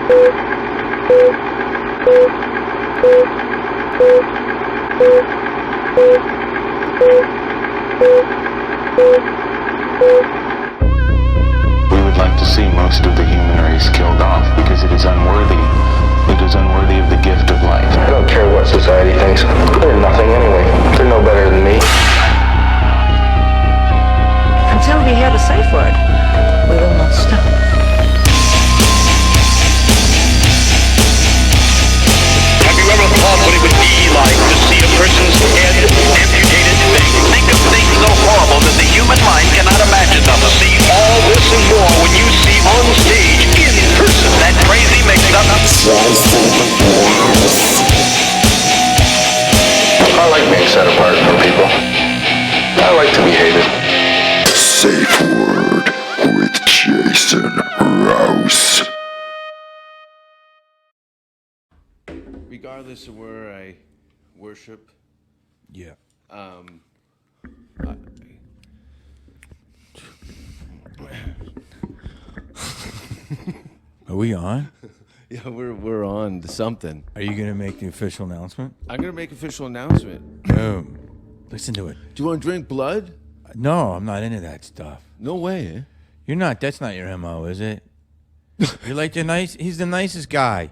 We would like to see most of the human race killed off because it is unworthy. It is unworthy of the gift of life. I don't care what society thinks. They're nothing anyway. They're no better than me. Until we hear the safe word, we will not stop. Have you ever thought what it would be like to see a person's head amputated? Think of things so horrible that the human mind cannot imagine them. To see all this and more when you see on stage, in person, that crazy mix-up. I like being set apart from people. I like to be hated. Safe Word with Jason Rouse. Regardless of where I worship, Yeah. Are we on? yeah, we're on to something. Are you going to make the official announcement? I'm gonna make official announcement. Boom. Listen to it. Do you want to drink blood? No, I'm not into that stuff. No way. Eh? You're not. That's not your MO, is it? You're like the nice. He's the nicest guy.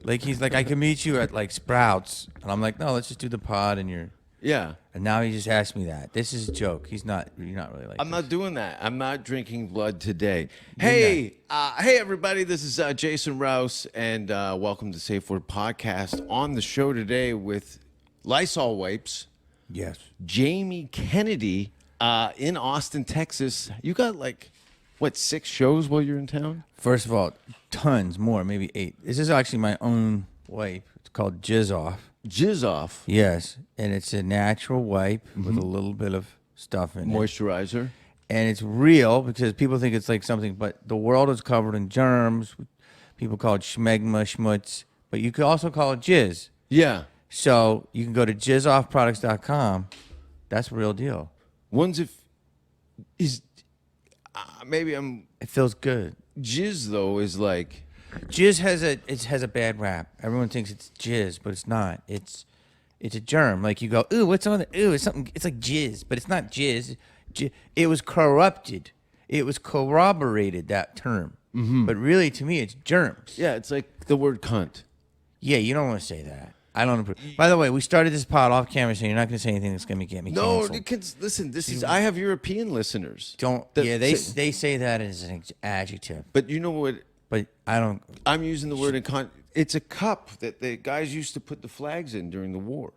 Like he's like, I can meet you at like Sprouts, and I'm like, no, let's just do the pod, and you're. Yeah. And now he just asked me that. This is a joke. He's not. You're not really like. I'm this. not doing that. I'm not drinking blood today. Hey, hey everybody. This is Jason Rouse, and welcome to Safe Word Podcast. On the show today with Lysol wipes. Yes. Jamie Kennedy in Austin, Texas. You got like, what, 6 shows while you're in town? First of all, tons more, maybe 8. This is actually my own wipe. It's called Jizz Off. Jizz Off. Yes, and it's a natural wipe with a little bit of stuff in it. Moisturizer. And it's real because people think it's like something, but the world is covered in germs. People call it schmegma, schmutz, but you could also call it jizz. Yeah. So you can go to jizzoffproducts.com. That's the real deal. Maybe I'm It feels good. jizz though is like Jizz has a bad rap. Everyone thinks it's jizz, but it's not. It's a germ. Like you go, ooh, what's on it? Ooh, it's something. It's like jizz, but it's not jizz. It was corrupted. It was corroborated, that term. Mm-hmm. But really, to me, it's germs. yeah, it's like the word cunt. Yeah, you don't want to say that. I don't approve. By the way, we started this pod off camera, so you're not going to say anything that's going to get me No, canceled. listen. This is I have European listeners. They say that as an adjective, But you know what? but I don't. I'm using the word in It's a cup that the guys used to put the flags in during the war.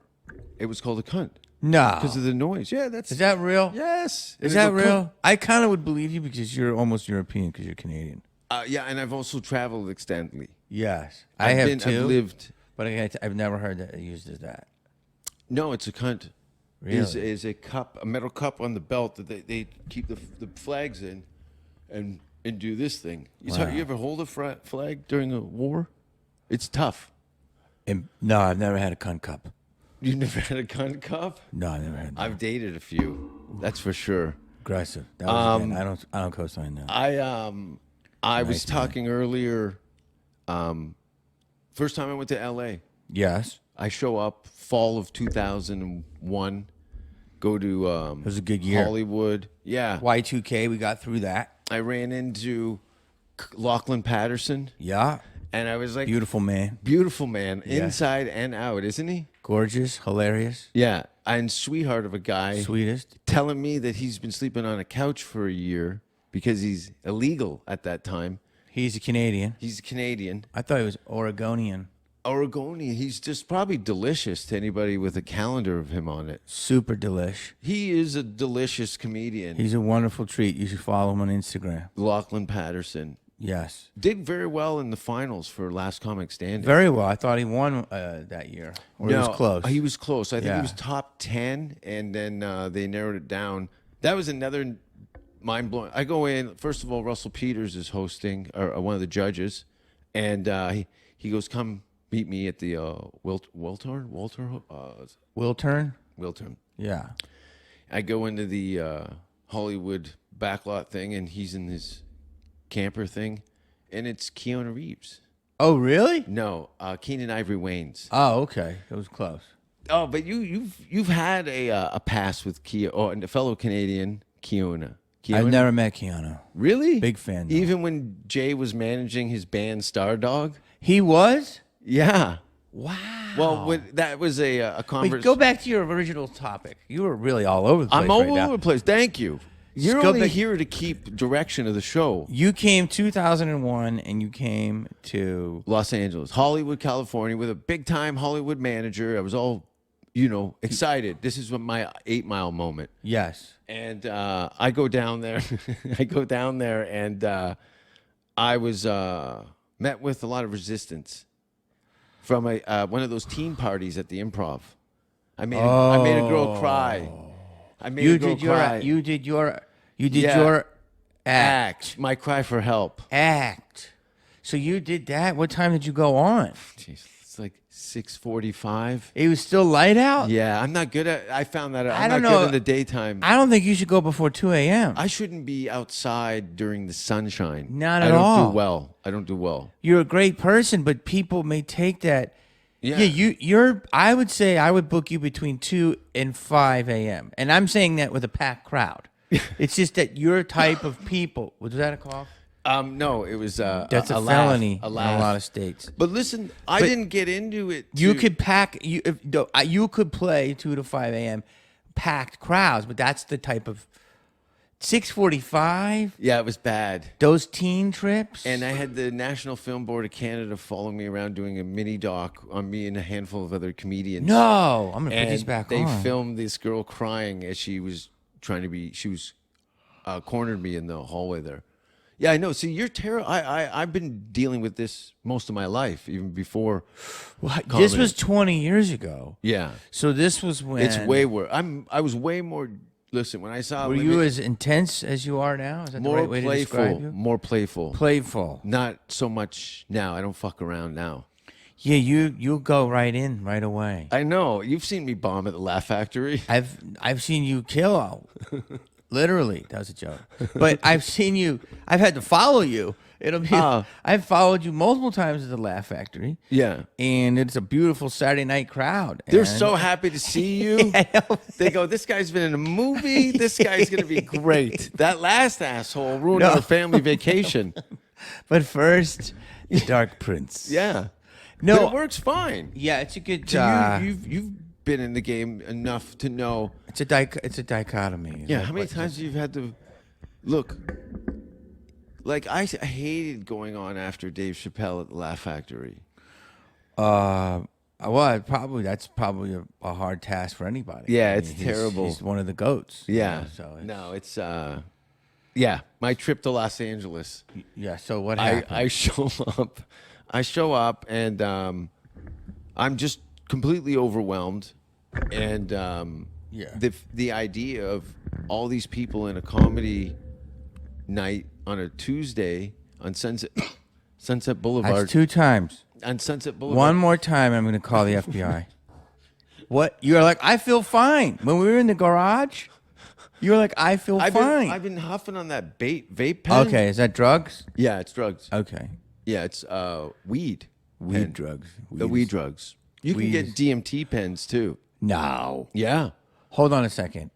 It was called a cunt No, because of the noise. Yeah, is that real? Yes. Is that real? I kind of would believe you because you're almost European because you're Canadian. Yeah, and I've also traveled extensively. Yes, I have too. I've lived. But I've never heard that used as that. No, it's a cunt. Really? Is a cup, a metal cup on the belt that they keep the flags in, and do this thing. You ever hold a flag during a war? It's tough. No, I've never had a cunt cup. You never had a cunt cup? No, I never had that. I've dated a few. That's for sure. Aggressive. That was again, I don't co-sign that. I was talking earlier. First time I went to L.A. Yes. I show up fall of 2001. Go to It was a good year. Hollywood. Yeah. Y2K, we got through that. I ran into Lachlan Patterson. Yeah. And I was like, Beautiful man. beautiful man, Yeah. inside and out, isn't he? Gorgeous, hilarious, Yeah. And sweetheart of a guy. sweetest. Telling me that he's been sleeping on a couch for a year because he's illegal at that time. He's a Canadian. He's Canadian. I thought he was Oregonian. Oregonian. He's just probably delicious to anybody with a calendar of him on it. Super delish. He is a delicious comedian. He's a wonderful treat. You should follow him on Instagram. Lachlan Patterson. Yes. Did very well in the finals for Last Comic Standing. Very well. I thought he won that year. Or he was close. He was close. I think Yeah. he was top 10, and then they narrowed it down. That was another mind-blowing. I go in, first of all, Russell Peters is hosting, or one of the judges, and he goes, come meet me at the Wiltern? Wiltern. Yeah. I go into the Hollywood backlot thing, and he's in his camper thing, and it's Keanu Reeves. Oh, really? No, Keenan Ivory Wayans. Oh, okay. It was close. Oh, but you've had a pass with and a fellow Canadian, Keanu. I've never met Keanu. Really? Big fan, though. Even when Jay was managing his band Stardog? He was? Yeah. Wow. Well, that was a conversation. Wait, go back to your original topic. You were really all over the place. I'm all right now. over the place. Thank you. You're Go only back- here to keep direction of the show. You came 2001, and you came to Los Angeles, Hollywood, California, with a big-time Hollywood manager. I was all, excited. This is my 8 Mile moment. yes. And I go down there. And I was met with a lot of resistance from one of those teen parties at the Improv. I made a girl cry. I made a girl cry. You did your Yeah. your Act. My cry for help. act. So you did that. What time did you go on? Jeez, it's like 6:45. It was still light out. Yeah, I'm not good at. I found that out. I I'm don't not know. good in the daytime. I don't think you should go before 2 a.m. I shouldn't be outside during the sunshine. Not at I don't all. do well. I don't do well. You're a great person, but people may take that. Yeah. You're. I would say I would book you between 2 and 5 a.m. And I'm saying that with a packed crowd. It's just that your type of people. Was that a cough? No, it was That's a laugh, felony a in laugh. a lot of states. But listen, I didn't get into it. You could pack. You could play 2 to 5 a.m. packed crowds, but that's the type of 6:45. Yeah, it was bad. Those teen trips. And I had the National Film Board of Canada following me around doing a mini doc on me and a handful of other comedians. no, I'm gonna put And these back they on. filmed this girl crying as she was cornered me in the hallway there. Yeah, I know. See, you're terrible. I've been dealing with this most of my life, even before. This comedy. was 20 years ago. Yeah, So this was when it's way worse. I was way more. Listen, when I saw Were you as intense as you are now? Is that more the right way to describe playful, you? more playful, Playful. not so much now. I don't fuck around now. Yeah, you'll go right in right away. I know. You've seen me bomb at the Laugh Factory. I've seen you kill. Literally, that was a joke. But I've seen you. I've had to follow you. It'll be. I've followed you multiple times at the Laugh Factory. Yeah. And it's a beautiful Saturday night crowd. They're And- so happy to see you. They go, this guy's been in a movie. This guy's going to be great. That last asshole ruined our family vacation. But first, Dark Prince. Yeah. No. But it works fine. Yeah, it's a good. So you've been in the game enough to know. It's a dichotomy. Yeah. How many times you've had to look? Like I hated going on after Dave Chappelle at the Laugh Factory. Well, that's probably a hard task for anybody. Yeah, I mean, it's terrible. He's one of the goats. you Yeah. know, so it's- No, it's yeah. My trip to Los Angeles. yeah. So what happened? I show up, and I'm just completely overwhelmed, and Yeah. the idea of all these people in a comedy night on a Tuesday on Sunset Boulevard. That's 2 times. On Sunset Boulevard. One more time, I'm going to call the FBI. What? You're like, I feel fine. When we were in the garage, you were like, I feel fine. I've been huffing on that vape pen. Okay, is that drugs? Yeah, it's drugs. Okay. Yeah, it's weed. Weed pen. drugs. The weed drugs. You weed can is- get DMT pens too. No. Yeah. Hold on a second.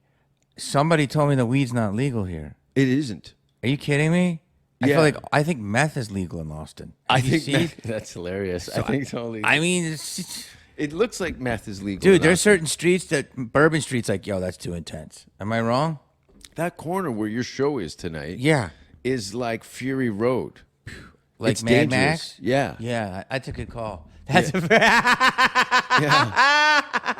Somebody told me that weed's not legal here. It isn't. Are you kidding me? Yeah. I think meth is legal in Austin. I Have you think seen- that's hilarious. I think totally. I mean, It looks like meth is legal. dude, in there's Austin. certain streets that Bourbon Street's like, yo, that's too intense. Am I wrong? That corner where your show is tonight. Yeah. Is like Fury Road. Like It's Mad dangerous. Max? Yeah. Yeah, I took a call. That's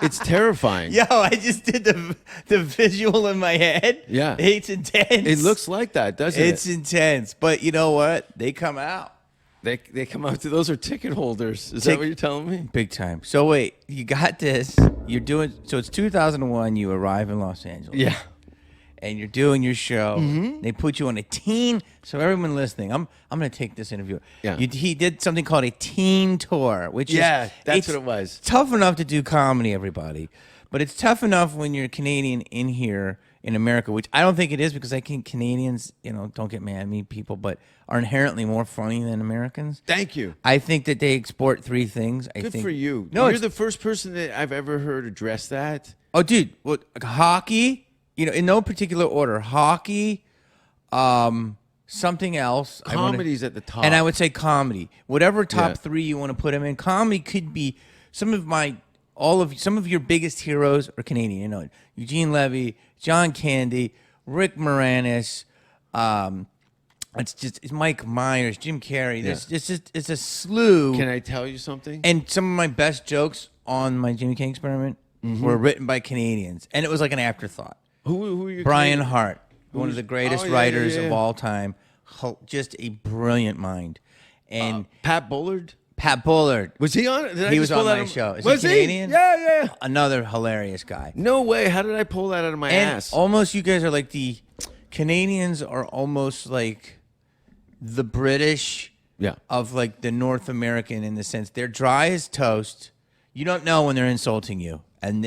It's terrifying. Yo, I just did the visual in my head. Yeah. It's intense. It looks like that, doesn't It's it? intense. But you know what? They come out. They come out to those are ticket holders. Is that what you're telling me? Big time. So wait, you got this. You're doing so it's 2001, you arrive in Los Angeles. Yeah. And you're doing your show. Mm-hmm. They put you on a teen. So everyone listening, I'm going to take this interview. Yeah. He did something called a teen tour, which Yeah, that's it's what it was. Tough enough to do comedy, everybody, but it's tough enough when you're Canadian in here in America, which I don't think it is because I think Canadians, don't get mad at me, people, but are inherently more funny than Americans. Thank you. I think that they export three things. Good for you. No, You're the first person that I've ever heard address that. Oh, dude, well, hockey, in no particular order. Hockey, something else. Comedy's at the top. And I would say comedy. Whatever top three you want to put them in. Comedy could be some of your biggest heroes are Canadian. Eugene Levy, John Candy, Rick Moranis, it's Mike Myers, Jim Carrey. It's a slew. Can I tell you something? And some of my best jokes on my Jimmy King experiment were written by Canadians, and it was like an afterthought. Who are you? Brian Hart, one of the greatest writers of all time, just a brilliant mind. And Pat Bullard. Pat Bullard. Was he on it? He was on my show. Is was he Canadian? Yeah. Another hilarious guy. No way. How did I pull that out of my ass? Almost, you guys are like the Canadians are almost like the British of like the North American in the sense they're dry as toast. You don't know when they're insulting you, and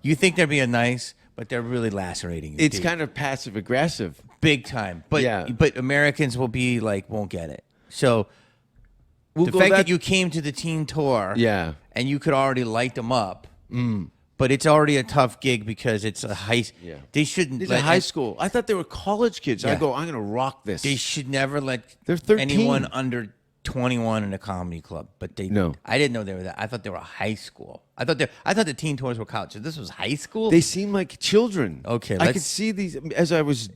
you think they're being nice, but they're really lacerating you. It's kind of passive aggressive, big time. But but Americans will be like won't get it. So. The fact that you came to the teen tour, and you could already light them up, but it's already a tough gig because it's a high. Yeah. They shouldn't. It's a high school. I thought they were college kids. I go, I'm going to rock this. They should never let They're 13. anyone under 21 in a comedy club. But I didn't know they were that. I thought they were high school. I thought the teen tours were college. So this was high school. They seem like children. Okay, I could see these as I was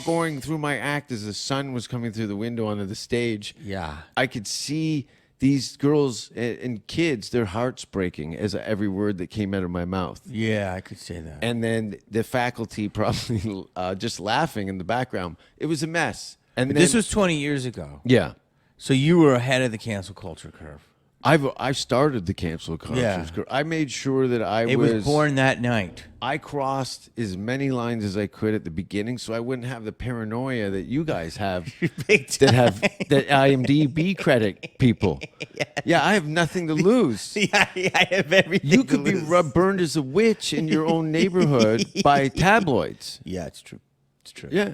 going through my act as the sun was coming through the window onto the stage. Yeah, I could see these girls and kids, their hearts breaking as every word that came out of my mouth. Yeah, I could say that. And then the faculty probably just laughing in the background. It was a mess. And this was 20 years ago. Yeah. So you were ahead of the cancel culture curve. I started the cancel culture curve. I made sure that It was born that night. I crossed as many lines as I could at the beginning, so I wouldn't have the paranoia that you guys have that IMDb credit people. Yeah, I have nothing to lose. I have everything. You could be burned as a witch in your own neighborhood by tabloids. Yeah, it's true. It's true. Yeah.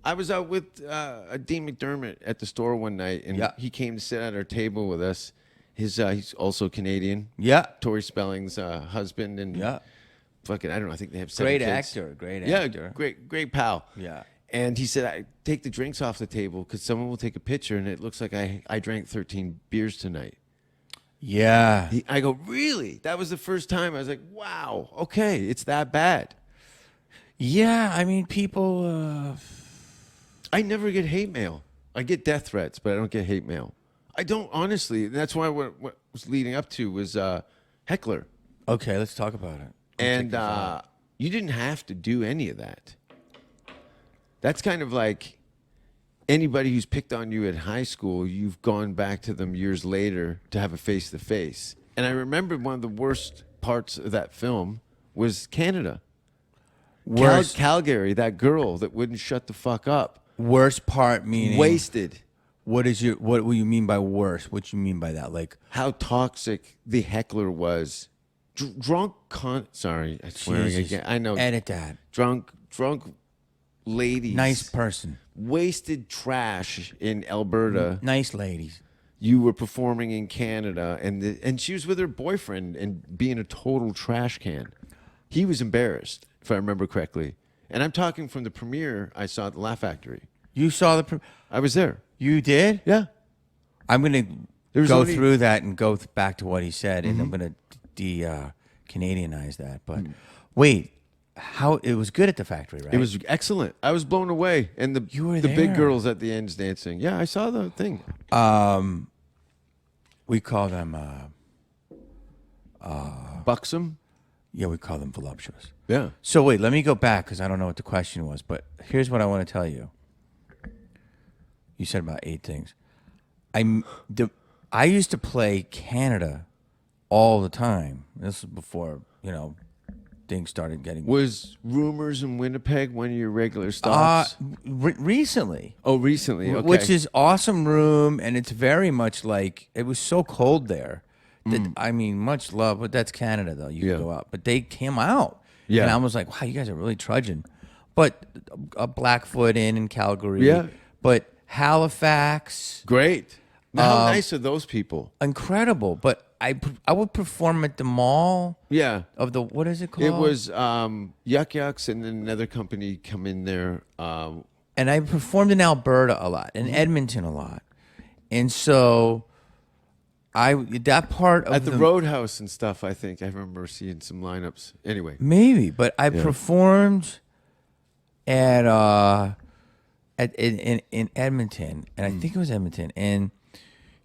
I was out with Dean McDermott at the store one night, and he came to sit at our table with us. He's also Canadian. Yeah. Tori Spelling's husband, and fucking, I don't know, I think they have 7 great kids. Great actor. Yeah, great pal. Yeah. And he said, I take the drinks off the table because someone will take a picture, and it looks like I drank 13 beers tonight. Yeah. I go, really? That was the first time. I was like, wow, okay, it's that bad. Yeah, I mean, people... I never get hate mail. I get death threats, but I don't get hate mail. I don't, honestly. That's why what was leading up to was Heckler. Okay, let's talk about it. And you didn't have to do any of that. That's kind of like anybody who's picked on you at high school, you've gone back to them years later to have a face-to-face. And I remember one of the worst parts of that film was Canada. Calgary, that girl that wouldn't shut the fuck up. Worst part meaning wasted. What do you mean by worse? What you mean by that? Like how toxic the heckler was. Drunk sorry, I'm swearing again. I know. Edit that. Drunk ladies. Nice person. Wasted trash in Alberta. Nice ladies. You were performing in Canada, and she was with her boyfriend and being a total trash can. He was embarrassed, if I remember correctly. And I'm talking from the premiere I saw at the Laugh Factory. You saw the I was there. You did? Yeah. I'm going to go through that and go back to what he said, and I'm going to Canadianize that. But wait, it was good at the factory, right? It was excellent. I was blown away. And the big girls at the ends dancing. Yeah, I saw the thing. We call them... Buxom? Yeah, we call them voluptuous. Yeah. So wait, let me go back because I don't know what the question was, but here's what I want to tell you. You said about 8 things. I used to play Canada all the time. This was before, things started getting... Was Rumors in Winnipeg one of your regular stops? Recently. Oh, recently, okay. Which is awesome room, and it's very much like... It was so cold there. That, I mean, much love, but that's Canada, though. You can go out. But they came out. Yeah. And I was like, wow, you guys are really trudging. but a Blackfoot Inn in Calgary. Yeah. But Halifax, Great. Now, how nice are those people? incredible. But I would perform at the mall Yeah. of the, what is it called? It was Yuck Yucks and then another company come in there. And I performed in Alberta a lot, in Edmonton a lot. And so that part of At the Roadhouse and stuff, I think. I remember seeing some lineups. Anyway. maybe, but I performed at in Edmonton, and I think it was Edmonton. And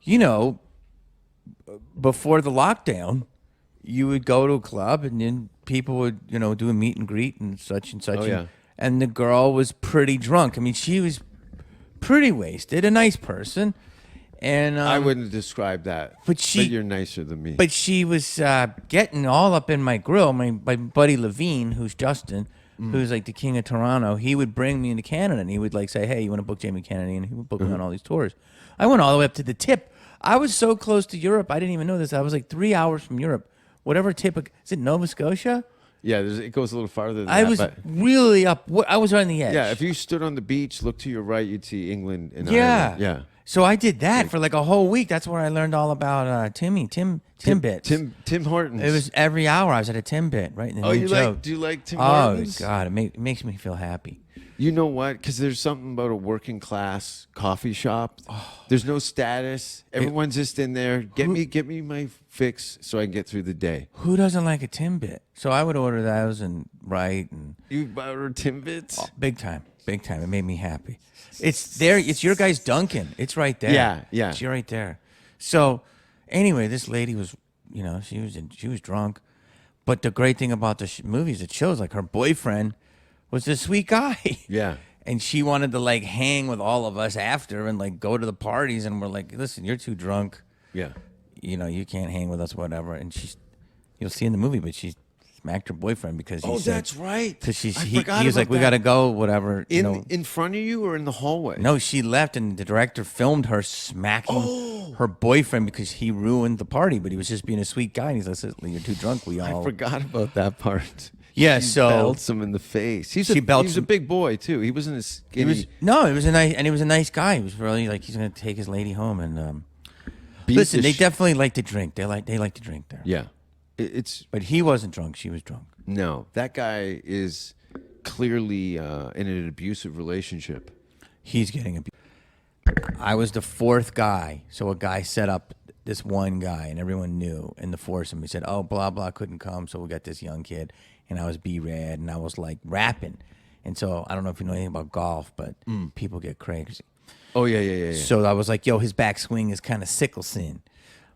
you know, before the lockdown, you would go to a club, and then people would, you know, do a meet and greet and such and such. Oh, yeah. And the girl was pretty drunk. I mean, she was pretty wasted, a nice person. And I wouldn't describe that. but you're nicer than me. But she was getting all up in my grill. My buddy Levine, who's Justin, who's like the king of Toronto, he would bring me into Canada, and he would like say, "Hey, you want to book Jamie Kennedy?" And he would book me on all these tours. I went all the way up to the tip. I was so close to Europe, I didn't even know this. I was like 3 hours from Europe. Whatever tip, is it Nova Scotia? yeah, it goes a little farther than I that. was but really up. I was on the edge. yeah, if you stood on the beach, look to your right, you'd see England and Yeah. Ireland. Yeah. So I did that for like a whole week. That's where I learned all about Tim bits. Tim Hortons. It was every hour I was at a Tim bit, right? And Oh, new you joke. like? Do you like Tim Oh Hortons? God, it makes me feel happy. You know what? Because there's something about a working class coffee shop. There's no status. Everyone's just in there. Get me my fix so I can get through the day. Who doesn't like a Timbit? So I would order those and You order Timbits? big time. It made me happy. It's there. It's your guy's Dunkin'. It's right there. Yeah. It's right there. So anyway, this lady was, you know, she was drunk. But the great thing about the movies, it shows like her boyfriend was a sweet guy. Yeah. And she wanted to like hang with all of us after and like go to the parties, and we're like, listen, you're too drunk. Yeah. You know, you can't hang with us, whatever. And you'll see in the movie, but she smacked her boyfriend because he said, that's right. Because he forgot was like, about we that. got to go, whatever. you know. In front of you or in the hallway? No, she left, and the director filmed her smacking her boyfriend because he ruined the party, but he was just being a sweet guy. And he's like, "Listen, you're too drunk. I forgot about that part. Yeah, She so belts him in the face. He belts was a him. big boy too. He wasn't as skinny. He was a nice guy. He was really like, he's gonna take his lady home. And Beat listen, the they sh- definitely like to drink. They like to drink there. Yeah, it's But he wasn't drunk. She was drunk. no. That guy is clearly in an abusive relationship. He's getting abused. I was the fourth guy. So a guy set up this one guy, and everyone knew in the foursome. He said, "Oh, blah blah couldn't come, so we got this young kid." And I was B-Rad, and I was like rapping. And so I don't know if you know anything about golf, but people get crazy. Oh yeah. So I was like, yo, his backswing is kind of Sickelson,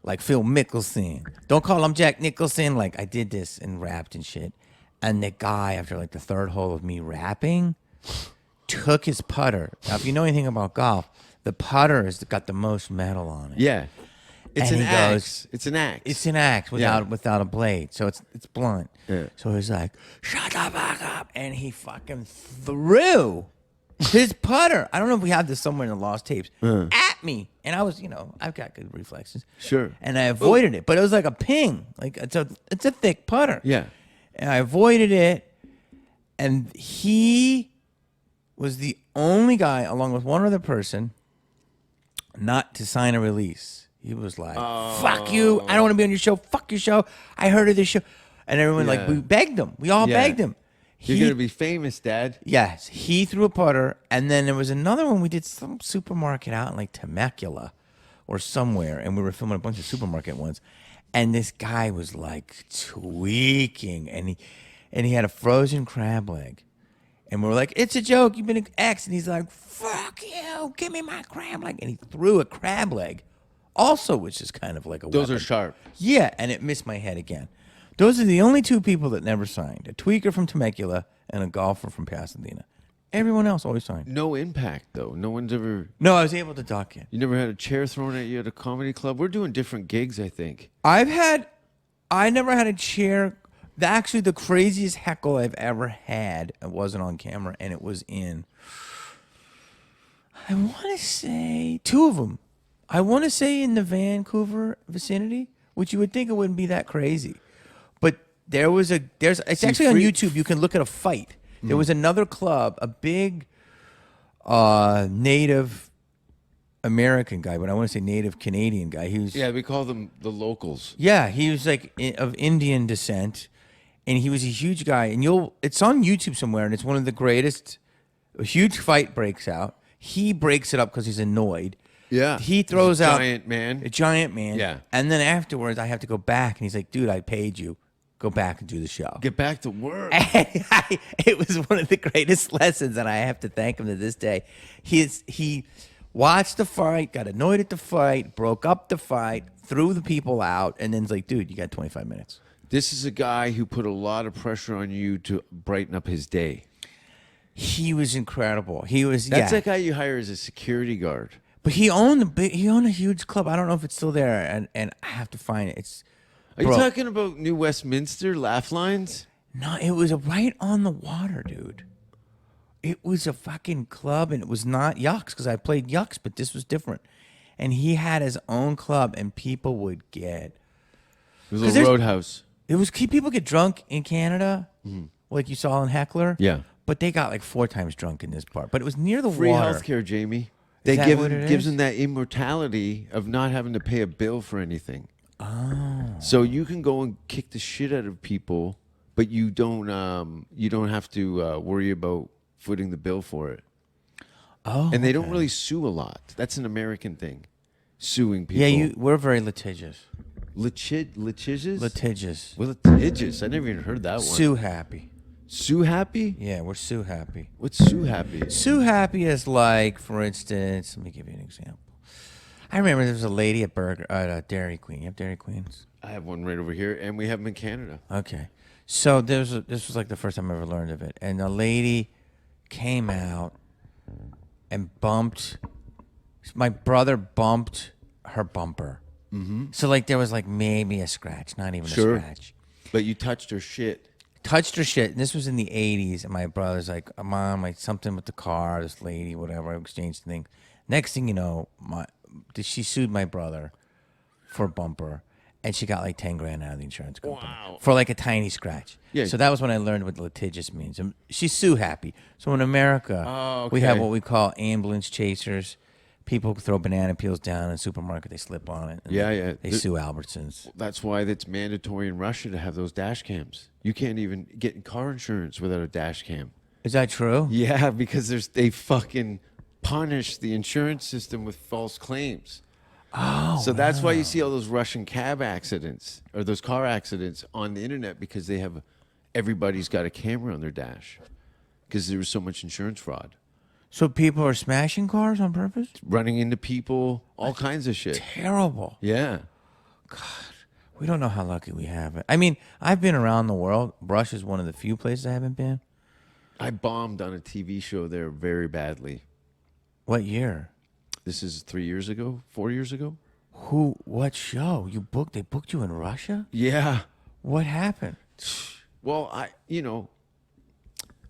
like Phil Mickelson. Don't call him Jack Nicholson. Like I did this and rapped and shit. And the guy, after like the third hole of me rapping, took his putter. Now, if you know anything about golf, the putter has got the most metal on it. Yeah. It's And an he axe. goes- It's an axe. It's an axe without a blade, so it's blunt. Yeah. So he's like, "Shut the fuck up!" And he fucking threw his putter. I don't know if we have this somewhere in the lost tapes at me, and I was, you know, I've got good reflexes. Sure. And I avoided it, but it was like a ping, like it's a thick putter. Yeah. And I avoided it, and he was the only guy, along with one other person, not to sign a release. He was like, "Fuck you! I don't want to be on your show. Fuck your show. I heard of this show," and everyone like, Yeah. we begged him. We all Yeah. begged him. You're gonna be famous, Dad. Yes, he threw a putter, and then there was another one. We did some supermarket out in like Temecula or somewhere, and we were filming a bunch of supermarket ones. And this guy was like tweaking, and he had a frozen crab leg, and we were like, "It's a joke. You've been an ex," and he's like, "Fuck you! Give me my crab leg!" And he threw a crab leg, also, which is kind of like a Those weapon. are sharp. Yeah, and it missed my head again. Those are the only two people that never signed: a tweaker from Temecula and a golfer from Pasadena. Everyone else always signed. No impact though. No one's ever. No, I was able to duck it. You never had a chair thrown at you at a comedy club. We're doing different gigs, I think. I never had a chair. Actually, the craziest heckle I've ever had, it wasn't on camera, and it was in, I want to say, two of them. I want to say in the Vancouver vicinity, which you would think it wouldn't be that crazy. But it's actually on free- YouTube. You can look at a fight. There was another club, a big Native American guy, but I want to say Native Canadian guy. He was Yeah, we call them the locals. yeah, he was like of Indian descent, and he was a huge guy. And it's on YouTube somewhere, and it's one of the greatest. A huge fight breaks out. He breaks it up because he's annoyed. Yeah. He throws He's a out giant man. a giant man. Yeah. And then afterwards, I have to go back, and he's like, "Dude, I paid you. Go back and do the show." Get back to work. It was one of the greatest lessons, and I have to thank him to this day. He watched the fight, got annoyed at the fight, broke up the fight, threw the people out, and then's like, "Dude, you got 25 minutes." This is a guy who put a lot of pressure on you to brighten up his day. He was incredible. He was That's that guy you hire as a security guard. but he owned a huge club. I don't know if it's still there, and I have to find it. Are you talking about New Westminster Laugh Lines? No, it was right on the water, dude. It was a fucking club, and it was not Yucks because I played Yucks, but this was different. And he had his own club, and people would get. It was a 'Cause little there's- roadhouse. It was people get drunk in Canada, like you saw in Heckler. Yeah. But they got like 4 times drunk in this part. But it was near the Free water. healthcare, Jamie. Is that what it Gives is? them that immortality of not having to pay a bill for anything. Oh. So you can go and kick the shit out of people, but you don't have to worry about footing the bill for it. Oh, And they don't really sue a lot. That's an American thing, suing people. yeah, we're very litigious. Litigious? Litigious. Well, litigious. I never even heard that one. Sue happy. Sue happy? Yeah, we're Sue happy. What's Sue happy? Sue happy is like, for instance, let me give you an example. I remember there was a lady at Dairy Queen. You have Dairy Queens? I have one right over here, and we have them in Canada. Okay. So this was like the first time I ever learned of it. And a lady came out and my brother bumped her bumper. Mm-hmm. So like there was like maybe a scratch, not even Sure. a scratch. But you touched her shit. Touched her shit. And this was in the 80s. And my brother's like, Mom, like something with the car, this lady, whatever. I exchanged things. Next thing you know, she sued my brother for a bumper. And she got like 10 grand out of the insurance company. Wow. For like a tiny scratch. Yeah. So that was when I learned what litigious means. And she's Sue happy. So in America, Oh, we have okay. what we call ambulance chasers. People throw banana peels down in a supermarket. They slip on it. And Yeah. They sue Albertsons. That's why it's mandatory in Russia to have those dash cams. You can't even get car insurance without a dash cam. Is that true? Yeah, because they fucking punish the insurance system with false claims. Oh, So that's why you see all those Russian cab accidents or those car accidents on the internet, because everybody's got a camera on their dash because there was so much insurance fraud. So people are smashing cars on purpose? Running into people, all kinds of shit. Terrible. Yeah. We don't know how lucky we have it. I mean, I've been around the world. Russia's one of the few places I haven't been. I bombed on a TV show there very badly. What year? This is 3 years ago, 4 years ago. What show? They booked you in Russia? Yeah. What happened? Well, I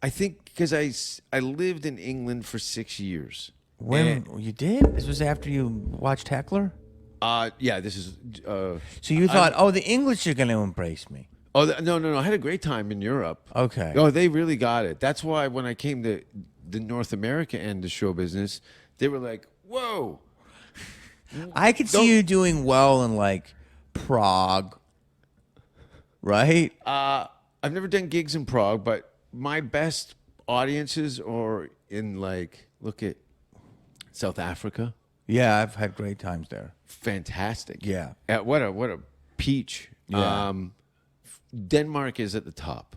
think because I lived in England for 6 years. When you did? This was after you watched Heckler? Yeah, this is. So you thought, the English are going to embrace me. No. I had a great time in Europe. Okay. Oh, they really got it. That's why when I came to the North America end of show business, they were like, whoa. I could see you doing well in like Prague, right? I've never done gigs in Prague, but my best audiences are in look at South Africa. Yeah, I've had great times there. Fantastic. Yeah. What a peach. Yeah. Denmark is at the top.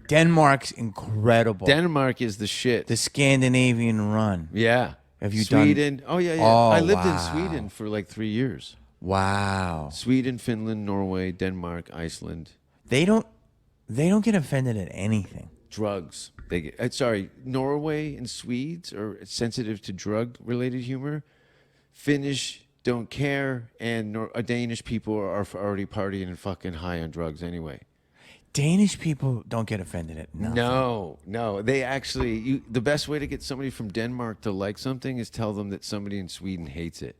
Denmark's incredible. Denmark is the shit. The Scandinavian run. Yeah. Have you done- Sweden? Oh yeah. Oh, I lived in wow. Sweden for like 3 years. Wow. Sweden, Finland, Norway, Denmark, Iceland. They don't get offended at anything. Drugs. They get. Norway and Swedes are sensitive to drug-related humor. Finnish don't care, and Danish people are already partying and fucking high on drugs anyway. Danish people don't get offended at nothing. No. They actually. The best way to get somebody from Denmark to like something is tell them that somebody in Sweden hates it.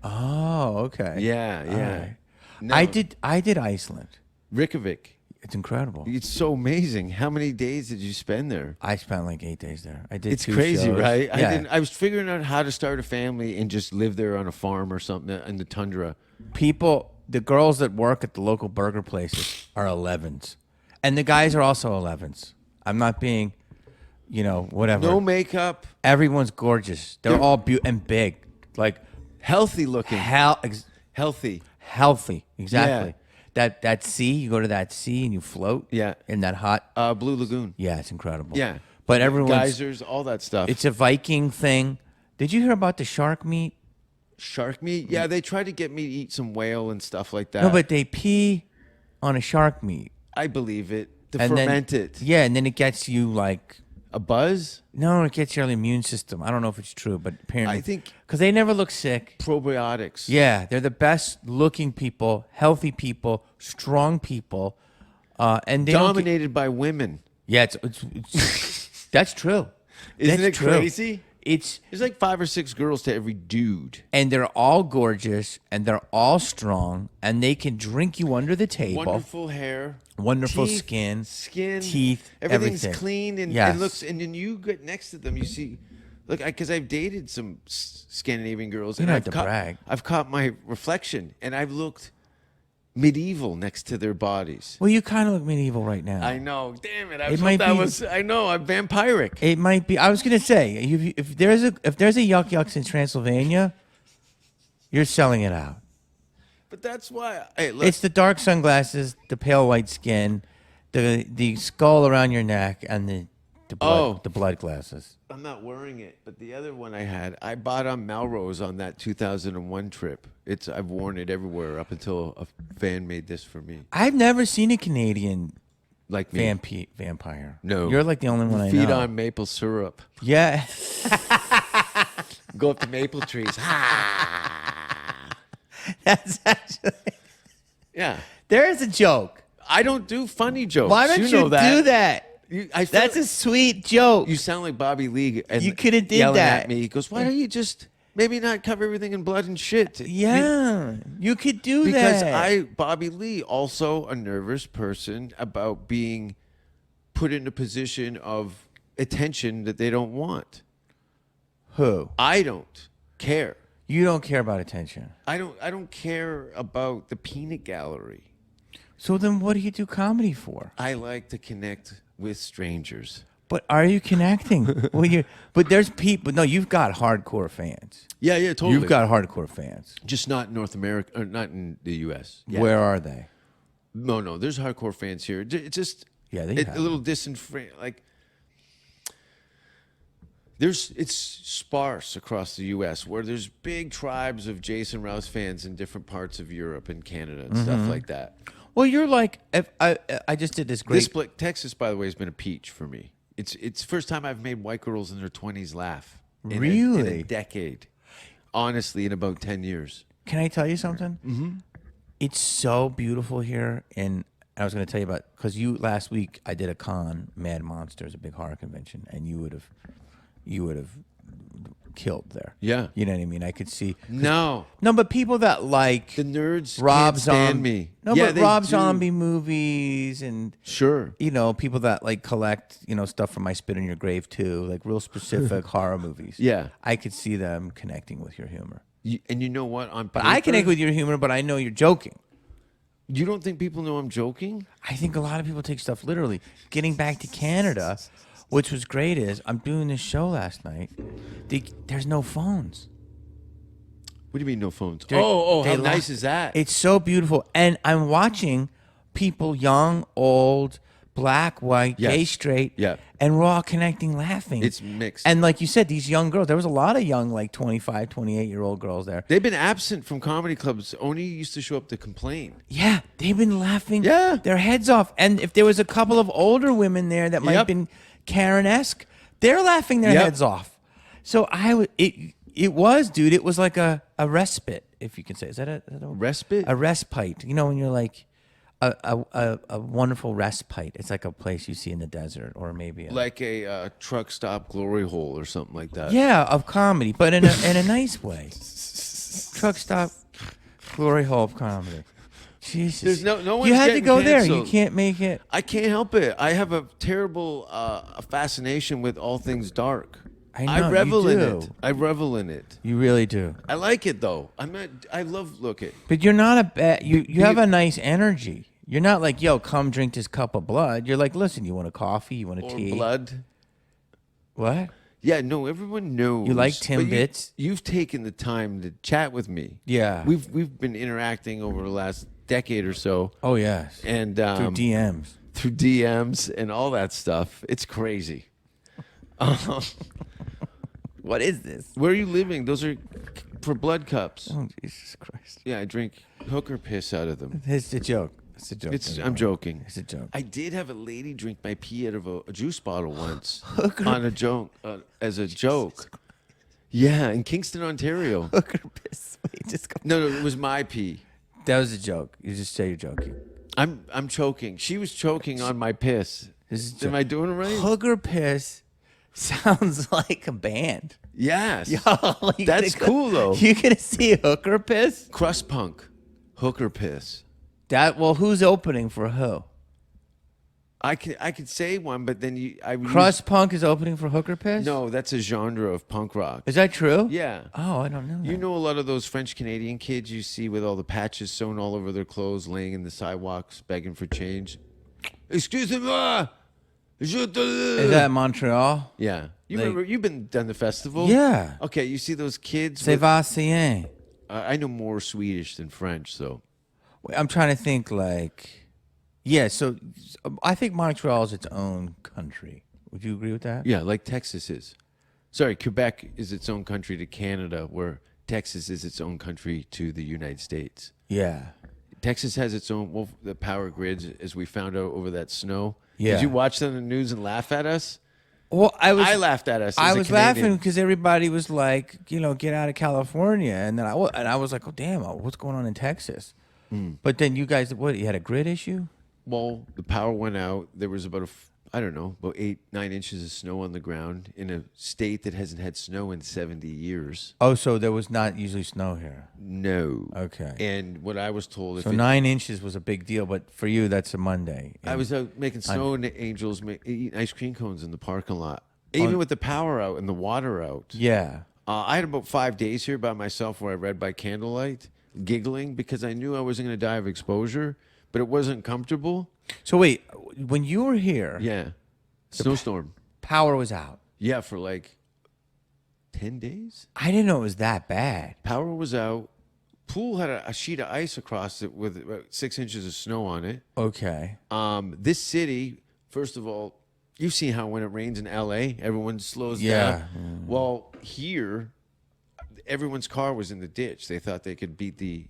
Oh, okay. Yeah. All right. No. I did Iceland. Reykjavik. It's incredible. It's so amazing. How many days did you spend there? I spent like 8 days there. I did. It's 2 crazy, shows. right? Yeah. I was figuring out how to start a family and just live there on a farm or something in the tundra. The girls that work at the local burger places are 11s, and the guys are also 11s. I'm not being, whatever. No makeup, Everyone's gorgeous. They're all and big, like healthy looking. healthy. Exactly. Yeah. That sea, you go to that sea and you float. Yeah. In that hot. Blue Lagoon. Yeah, it's incredible. Yeah. But everyone's geysers, all that stuff. It's a Viking thing. Did you hear about the shark meat? Shark meat? Yeah, they tried to get me to eat some whale and stuff like that. No, but they pee on a shark meat. I believe it. To And ferment then, it. Yeah, and then it gets you like A buzz? no, it gets your immune system. I don't know if it's true, but apparently I think- because they never look sick. Probiotics. Yeah, they're the best looking people, healthy people, strong people, and they don't get- Dominated by women. yeah, it's that's true. Isn't That's it true. crazy? It's There's like 5 or 6 girls to every dude. and they're all gorgeous and they're all strong and they can drink you under the table. Wonderful hair. Wonderful teeth, skin, teeth, everything's everything. clean and, Yes. and looks. And then you get next to them, you see, look, because I've dated some Scandinavian girls, and don't I've have to brag. I've caught my reflection, and I've looked medieval next to their bodies. Well, you kind of look medieval right now. I know, damn it! I It was might that be- was. I know, I'm vampiric. It might be. I was gonna say if there's a Yuck Yucks in Transylvania, you're selling it out. But that's why. Hey, look, It's the dark sunglasses, the pale white skin, the skull around your neck, and the blood glasses. I'm not wearing it, but the other one I had, I bought on Melrose on that 2001 trip. I've worn it everywhere up until a fan made this for me. I've never seen a Canadian Like me. vampire. No. You're like the only one I Feed know. on maple syrup. Yeah. Go up to maple trees. That's actually Yeah. there is a joke. I don't do funny jokes. Why don't you know that. do that? I feel That's a sweet joke. You sound like Bobby Lee. And You coulda did yelling that. at me. He goes, "Why don't you just maybe not cover everything in blood and shit?" Yeah, you could do Because that. Bobby Lee, also a nervous person about being put in a position of attention that they don't want. Who? I don't care. You don't care about attention. I don't care about the peanut gallery. So then what do you do comedy for? I like to connect with strangers. But are you connecting? But there's people. No, you've got hardcore fans. Yeah, totally. You've got hardcore fans. just not in North America, or not in the U.S. Yeah. Where are they? No, there's hardcore fans here. It's just Yeah, they it's have a little disenfranchised. Like it's sparse across the U.S. where there's big tribes of Jason Rouse fans in different parts of Europe and Canada and stuff like that. Well, you're like if I just did this great. Texas, by the way, has been a peach for me. It's the first time I've made white girls in their 20s laugh. In a Really? decade. Honestly, in about 10 years. Can I tell you something? Mm-hmm. It's so beautiful here, and I was going to tell you about because last week I did a con, Mad Monsters, a big horror convention, and you would have killed there. Yeah. You know what I mean? I could see. No. No, but people that like The nerds Rob can't stand Zombie. me. No, Yeah, but they Rob do. Zombie movies and Sure. people that like collect stuff from I Spit on Your Grave too, like real specific horror movies. Yeah. I could see them connecting with your humor. And you know what? But I connect with your humor, but I know you're joking. You don't think people know I'm joking? I think a lot of people take stuff literally. Getting back to Canada, which was great, is I'm doing this show last night. There's no phones. What do you mean no phones? They How lock- nice is that? It's so beautiful. And I'm watching people, young, old, black, white, Yes. gay, straight, Yeah. and we're all connecting, laughing. It's mixed. And like you said, these young girls, there was a lot of young, like 25, 28-year-old girls there. They've been absent from comedy clubs. Only used to show up to complain. Yeah, they've been laughing Yeah. their heads off. And if there was a couple of older women there that might have Yep. been Karen-esque, they're laughing their Yep. heads off. So it was, dude, it was like a respite, if you can say. Is that a Respite? A respite. You know, when you're like a wonderful respite. It's like a place you see in the desert, or maybe Like a truck stop glory hole or something like that. yeah, of comedy, but in a nice way. Truck stop, glory hole of comedy. Jesus. There's no one's You had to getting go there. You canceled. can't make it. I can't help it. I have a terrible fascination with all things dark. I know, revel you in do. it. I revel in it. You really do. I like it though. I love looking. But you're not a bad. You have a nice energy. You're not like, yo, come drink this cup of blood. You're like, listen, you want a coffee? You want a Or tea? blood. What? Yeah, no, everyone knows. You like But Timbits? You've taken the time to chat with me. Yeah. We've been interacting over the last decade or so. Oh yes. And Through DMs. through DMs and all that stuff. It's crazy. What is this? Where are you living? Those are for blood cups. Oh Jesus Christ! Yeah, I drink hooker piss out of them. It's a joke. It's a joke. I'm joking. It's a joke. I did have a lady drink my pee out of a juice bottle once Hooker on a joke as a joke. Yeah, in Kingston, Ontario. Hooker piss. Wait, just go. No, it was my pee. That was a joke. You just say you're joking. I'm choking. She was choking on my piss. This is Am I doing it right? Hooker piss sounds like a band. Yes. Yo, That's cool though. You gonna see hooker piss? Crust punk, hooker piss. Who's opening for who? I could say one, but then Crust punk is opening for hooker piss? No, that's a genre of punk rock. Is that true? Yeah. Oh, I don't know. You know a lot of those French Canadian kids you see with all the patches sewn all over their clothes, laying in the sidewalks, begging for change. Excusez-moi. Is that Montreal? Yeah. You Like- remember, you've done the festival? Yeah. Okay, you see those kids? C'est vacien. I know more Swedish than French, so. I'm trying to think like, yeah. So I think Montreal is its own country. Would you agree with that? Yeah, like Texas is. Sorry, Quebec is its own country to Canada, where Texas is its own country to the United States. Yeah. Texas has its own, the power grids, as we found out over that snow. Yeah. Did you watch that on the news and laugh at us? Well, I laughed at us. I as a was Canadian. laughing because everybody was like, get out of California, and then I was like, oh damn, what's going on in Texas? But then you guys, you had a grid issue? Well, the power went out. There was about about 8, 9 inches of snow on the ground in a state that hasn't had snow in 70 years. Oh, so there was not usually snow here. No. Okay. And what I was told, So 9 inches was a big deal, but for you, that's a Monday. I was out making snow and angels eating ice cream cones in the parking lot. Even with the power out and the water out. Yeah. I had about 5 days here by myself where I read by candlelight, giggling because I knew I wasn't going to die of exposure, but it wasn't comfortable. So wait, when you were here, Yeah. Snowstorm. power was out. Yeah, for like 10 days. I didn't know it was that bad. Power was out. Pool had a sheet of ice across it with about 6 inches of snow on it. Okay. This city, first of all, you've seen how when it rains in LA, everyone slows Yeah. down. Well, here, everyone's car was in the ditch. They thought they could beat the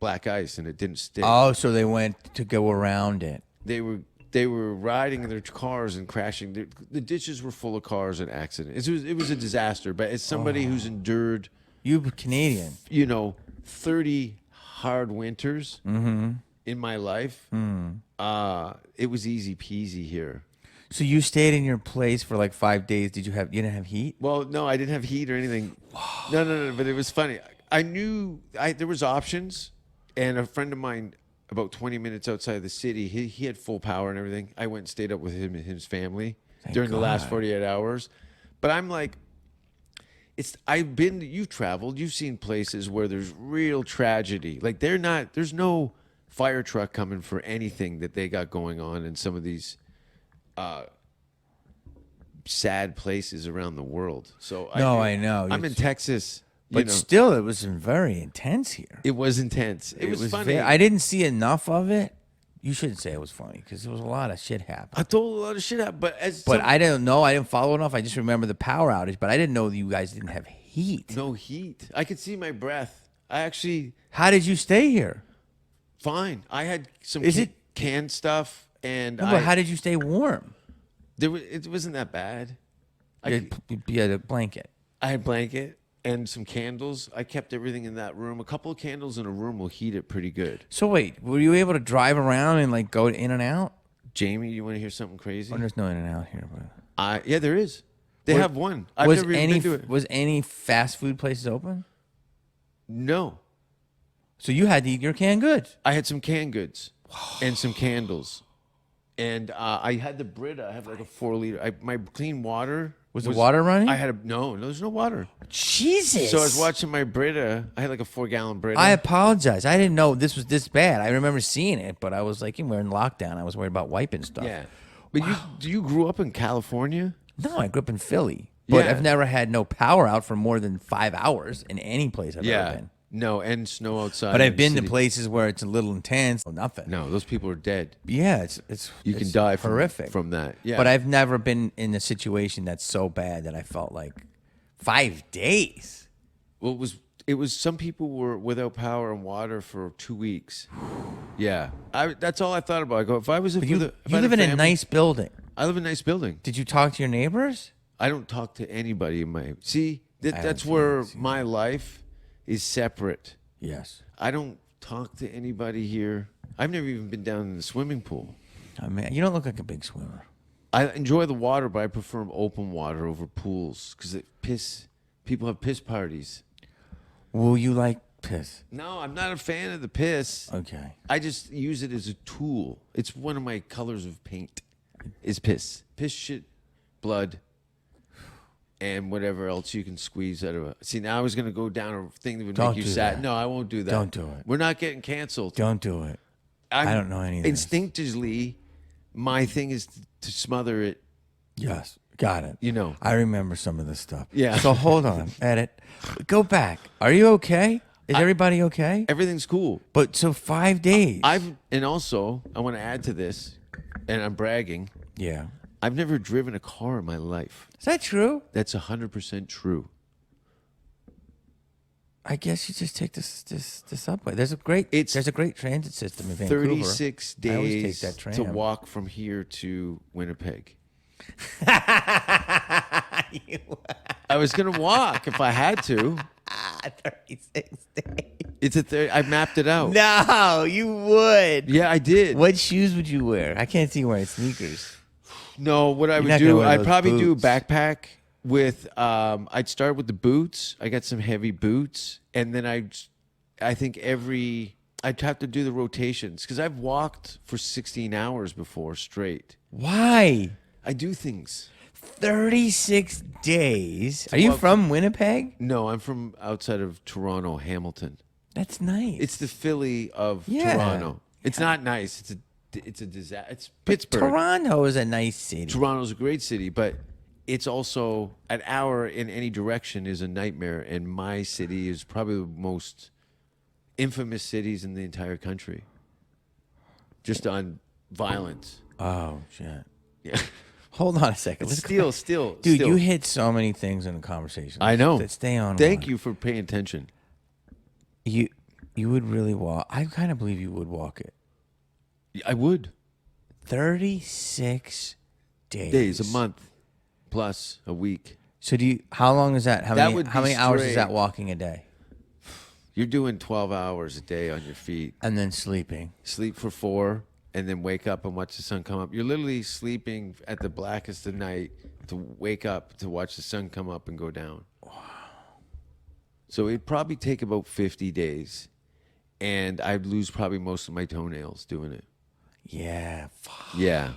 black ice, and it didn't stick. Oh, so they went to go around it. They were riding in their cars and crashing. The ditches were full of cars and accidents. It was a disaster. But as somebody who's endured, You Canadian. 30 hard winters in my life, it was easy peasy here. So you stayed in your place for like 5 days. You didn't have heat? Well, no, I didn't have heat or anything. No. But it was funny. I knew there was options, and a friend of mine, about 20 minutes outside the city, he had full power and everything. I went and stayed up with him and his family during the last 48 hours. But I'm like, you've traveled, you've seen places where there's real tragedy. Like there's no fire truck coming for anything that they got going on in some of these sad places around the world. So I know. I'm in Texas, But still, it was very intense here. It was intense. It was funny. I didn't see enough of it. You shouldn't say it was funny because there was a lot of shit happening. I told a lot of shit out, but I didn't know. I didn't follow enough. I just remember the power outage, but I didn't know that you guys didn't have heat. No heat. I could see my breath. How did you stay here? Fine. I had some canned stuff, and No, but how did you stay warm? it wasn't that bad. You had a blanket. I had a blanket and some candles. I kept everything in that room. A couple of candles in a room will heat it pretty good. So wait, were you able to drive around and like go in and out? Jamie, you want to hear something crazy? Oh, there's no in and out here, but Yeah, there is. They have one. I've was never even been to it. was any fast food places open? No. So you had to eat your canned goods. I had some canned goods and some candles. And I had the Brita. I have like a 4-liter. My clean water. Was the water running? I had no, there's no water. Jesus. So I was watching my Brita. I had like a 4-gallon Brita. I apologize. I didn't know this was this bad. I remember seeing it, but I was like, we're in lockdown. I was worried about wiping stuff. Yeah. But you grew up in California? No, I grew up in Philly. But Yeah. I've never had no power out for more than 5 hours in any place I've ever been. No, and snow outside. But I've in been the to city. places where it's a little intense. Nothing. No, those people are dead. Yeah, it's You can it's die horrific from that. Yeah. But I've never been in a situation that's so bad that I felt like 5 days. Well, it was some people were without power and water for 2 weeks. Yeah. That's all I thought about. I go, if I was But you live in a nice building. I live in a nice building. Did you talk to your neighbors? I don't talk to anybody in my that's haven't where seen my life is separate. Yes. I don't talk to anybody here. I've never even been down in the swimming pool. I mean, you don't look like a big swimmer. I enjoy the water, but I prefer open water over pools because people have piss parties. Will you like piss? No, I'm not a fan of the piss. Okay. I just use it as a tool. It's one of my colors of paint. Is piss. Piss, shit, blood, and whatever else you can squeeze out of it. See, now I was going to go down a thing that would Don't make you do sad. that. No, I won't do that. Don't do it. We're not getting canceled. Don't do it. I don't know any of this. Instinctively, my thing is to smother it. Yes. Got it. You know. I remember some of this stuff. Yeah. So hold on. Edit. Go back. Are you okay? Is everybody okay? Everything's cool. But so 5 days. And also, I want to add to this, and I'm bragging. Yeah. I've never driven a car in my life. Is that true? That's 100% true. I guess you just take the subway. There's a great transit system in Vancouver. 36 I always take days that tram. to walk from here to Winnipeg. I was going to walk if I had to. 36 days. It's I mapped it out. No, you would. Yeah, I did. What shoes would you wear? I can't see you wearing sneakers. No, what I You're would not gonna do, wear I'd those probably do a boots. backpack with, I'd start with the boots. I got some heavy boots. And then I think I'd have to do the rotations because I've walked for 16 hours before straight. Why? I do things. 36 days. Are you walk- from Winnipeg? No, I'm from outside of Toronto, Hamilton. That's nice. It's the Philly of Yeah. Toronto. It's not nice. It's a disaster. It's Pittsburgh. Toronto is a nice city. Toronto's a great city, but it's also an hour in any direction is a nightmare. And my city is probably the most infamous cities in the entire country. Just on violence. Oh shit. Yeah. Hold on a second. It's Let's still. Dude, you hit so many things in the conversation. I know. Let's stay on. Thank one. you for paying attention. You would really walk. I kind of believe you would walk it. I would. 36 days. Days, a month, plus a week. So how long is that? How That many would how be many hours is that straight. walking a day? You're doing 12 hours a day on your feet. And then sleeping. Sleep for 4, and then wake up and watch the sun come up. You're literally sleeping at the blackest of night to wake up to watch the sun come up and go down. Wow. So it'd probably take about 50 days, and I'd lose probably most of my toenails doing it. Yeah. Fuck. Yeah.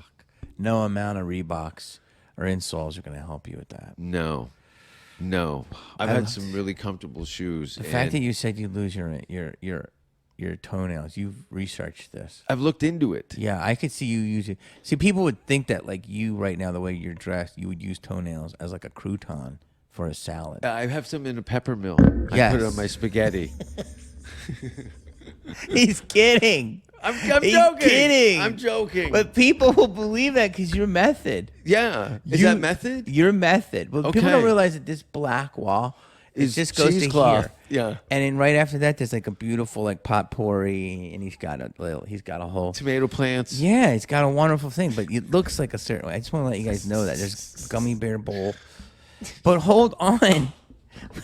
No amount of Reeboks or insoles are going to help you with that. No. I've had some really comfortable shoes. The fact that you said you lose your toenails, you've researched this. I've looked into it. Yeah, I could see you using. See, people would think that like you right now, the way you're dressed, you would use toenails as like a crouton for a salad. I have some in a pepper mill. Yes. I put it on my spaghetti. He's kidding. I'm He's joking. kidding. I'm joking. But people will believe that because you're method. Yeah. Is that method? Your method. But people Okay. don't realize that this black wall Is just goes to cheesecloth. here. Yeah. And then right after that, there's like a beautiful like potpourri, and he's got a whole. Tomato plants. Yeah, it's got a wonderful thing, but it looks like a certain way. I just want to let you guys know that there's gummy bear bowl. But hold on,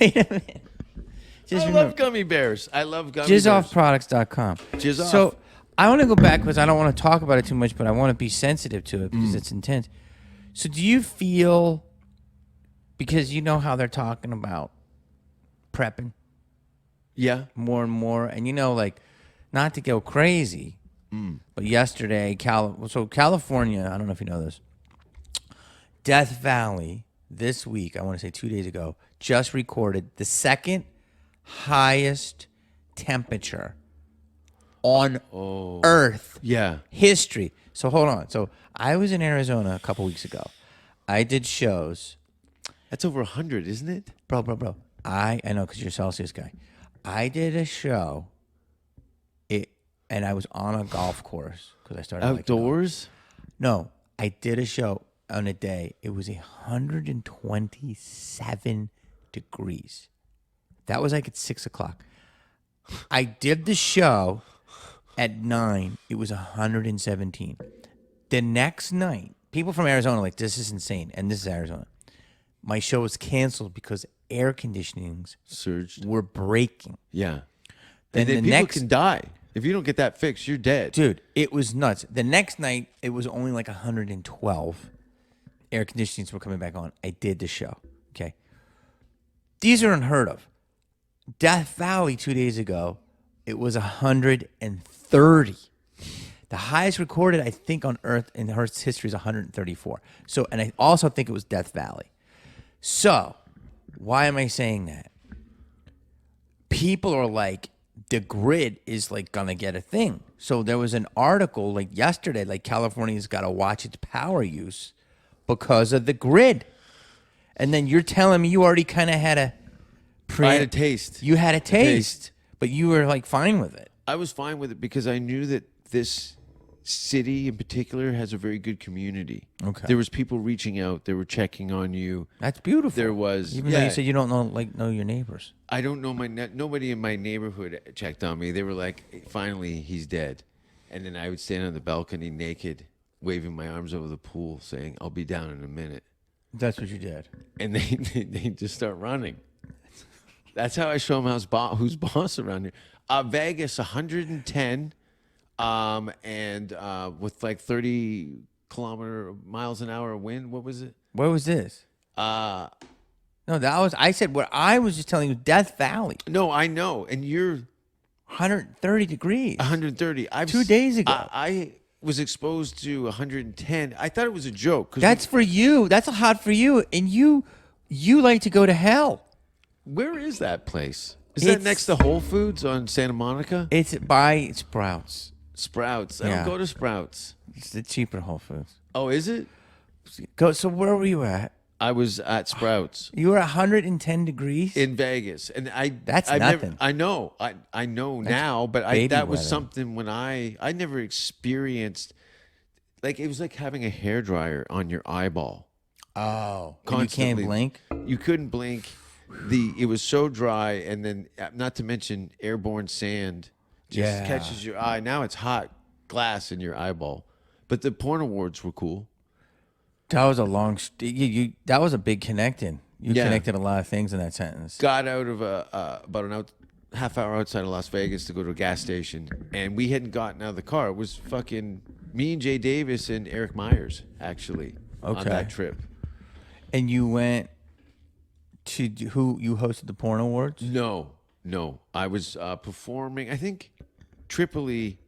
wait a minute. Just I remember, love gummy bears. I love gummy bears. jizzoffproducts.com. Jizz off. So I want to go back because I don't want to talk about it too much, but I want to be sensitive to it because it's intense. So do you feel, because you know how they're talking about prepping, Yeah. more and more. And like, not to go crazy, but yesterday, California, I don't know if you know this, Death Valley this week, I want to say 2 days ago, just recorded the second highest temperature on Earth Yeah. history. So hold on. So I was in Arizona a couple weeks ago. I did shows. That's over 100, isn't it? Bro. I know because you're a Celsius guy. I did a show. And I was on a golf course because I started liking golf. Outdoors? No, I did a show on a day. It was 127 degrees. That was like at 6 o'clock. I did the show at 9. It was 117. The next night, people from Arizona are like, this is insane. And this is Arizona. My show was canceled because air conditionings Surged. were breaking. Yeah. Then And the people next can die. If you don't get that fixed, you're dead. Dude, it was nuts. The next night, it was only like 112. Air conditionings were coming back on. I did the show. Okay. These are unheard of. Death Valley 2 days ago, it was 130. The highest recorded, I think, on Earth in Earth's history is 134. So, and I also think it was Death Valley. So, why am I saying that? People are like, the grid is like gonna get a thing. So there was an article like yesterday, like California's got to watch its power use because of the grid. And then you're telling me you already kind of had a I had a taste. You had a taste, but you were like fine with it. I was fine with it because I knew that this city in particular has a very good community. Okay. There was people reaching out. They were checking on you. That's beautiful. There was, even though you said you don't know your neighbors. I don't know nobody in my neighborhood checked on me. They were like, finally, he's dead. And then I would stand on the balcony naked, waving my arms over the pool, saying, I'll be down in a minute. That's what you did. And they just start running. That's how I show them who's boss around here. Vegas, 110. And with like 30 miles an hour wind. What was it? Where was this? No, I said what I was just telling you, Death Valley. No, I know. And you're 130 degrees. 130. 2 days ago. I was exposed to 110. I thought it was a joke. That's for you. That's hot for you. And you like to go to hell. Where is that place? Is that next to Whole Foods on Santa Monica? It's by Sprouts. Sprouts. I don't go to Sprouts. It's the cheaper Whole Foods. Oh, is it? So where were you at? I was at Sprouts. You were 110 degrees? In Vegas. And That's I've nothing. I know. I know now, but baby that was weather. something when I never experienced, like it was like having a hairdryer on your eyeball. Oh. You Constantly. can't blink? You couldn't blink. It was so dry, and then not to mention airborne sand just catches your eye. Now it's hot glass in your eyeball. But the porn awards were cool. That was a long... that was a big connecting. You Yeah. connected a lot of things in that sentence. Got out of about an half hour outside of Las Vegas to go to a gas station, and we hadn't gotten out of the car. It was fucking me and Jay Davis and Eric Myers, actually, on Okay. that trip. And you went to... Who you hosted the porn awards? No. I was performing. I think Tripoli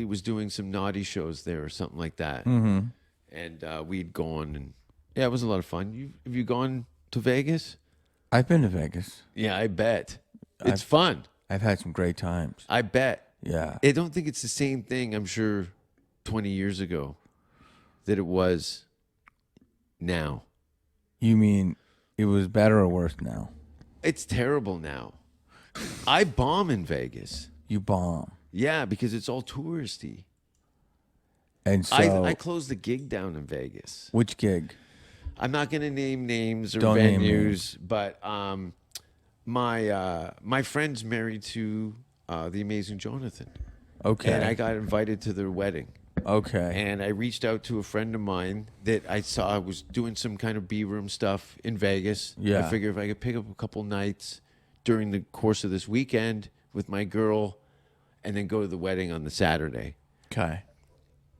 was doing some naughty shows there or something like that. Mm-hmm. And we'd gone, and yeah, it was a lot of fun. Have you gone to Vegas? I've been to Vegas. Yeah, I bet. It's fun. I've had some great times. I bet. Yeah. I don't think it's the same thing, I'm sure, 20 years ago that it was now. You mean it was better or worse now? It's terrible now. I bomb in Vegas. You bomb. Yeah, because it's all touristy. And so... I closed the gig down in Vegas. Which gig? I'm not going to name names or Don't name venues, but my friend's married to the amazing Jonathan. Okay. And I got invited to their wedding. Okay. And I reached out to a friend of mine that I saw was doing some kind of B-room stuff in Vegas. Yeah. I figured if I could pick up a couple nights during the course of this weekend with my girl and then go to the wedding on the Saturday. Okay.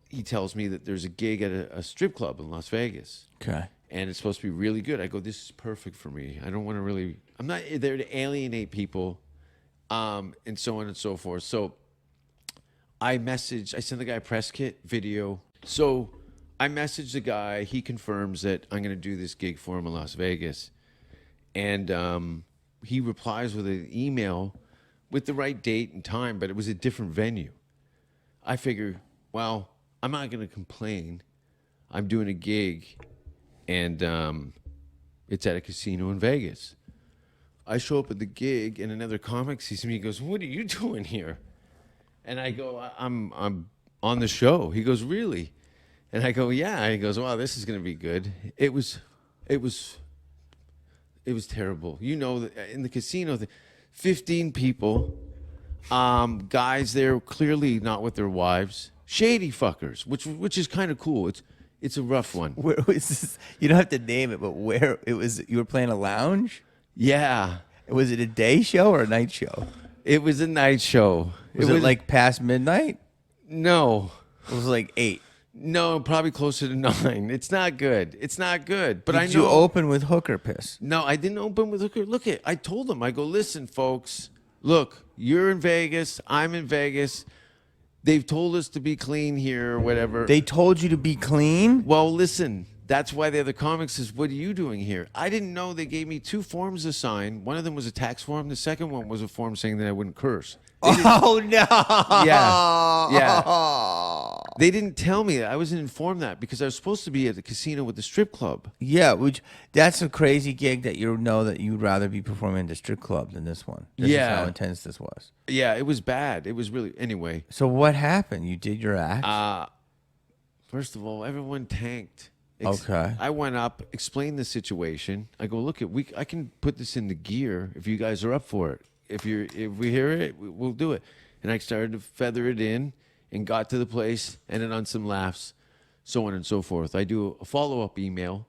He tells me that there's a gig at a strip club in Las Vegas. Okay. And it's supposed to be really good. I go, this is perfect for me. I don't want to really I'm not there to alienate people, and so on and so forth. So I sent the guy a press kit video. So I messaged the guy. He confirms that I'm going to do this gig for him in Las Vegas. And he replies with an email with the right date and time, but it was a different venue. I figure, well, I'm not going to complain. I'm doing a gig, and it's at a casino in Vegas. I show up at the gig, and another comic sees me. He goes, "What are you doing here?" And I go, I'm on the show. He goes, "Really?" And I go, "Yeah." And he goes, "Wow, this is going to be good." It was terrible. You know, in the casino, 15 people, guys there clearly not with their wives, shady fuckers, which is kind of cool. It's a rough one. Where was this? You don't have to name it, but where it was? You were playing a lounge. Yeah. Was it a day show or a night show? It was a night show. Was it like past midnight? No. It was like 8. No, probably closer to 9. It's not good. It's not good. But Did you open with hooker piss? No, I didn't open with hooker. Look, I told them. I go, "Listen, folks. Look, you're in Vegas. I'm in Vegas. They've told us to be clean here or whatever." They told you to be clean? Well, listen. That's why the other comic says, "What are you doing here?" I didn't know they gave me 2 forms to sign. One of them was a tax form. The second one was a form saying that I wouldn't curse. Oh, no. Yeah. They didn't tell me that. I wasn't informed that because I was supposed to be at the casino with the strip club. Yeah, that's a crazy gig that you know that you'd rather be performing at the strip club than this one. This is how intense this was. Yeah, it was bad. It was really... Anyway. So what happened? You did your act? First of all, everyone tanked. Okay. I went up, explained the situation. I go, "Look, I can put this into gear if you guys are up for it. If we hear it, we'll do it." And I started to feather it in and got to the place, ended on some laughs, so on and so forth. I do a follow-up email.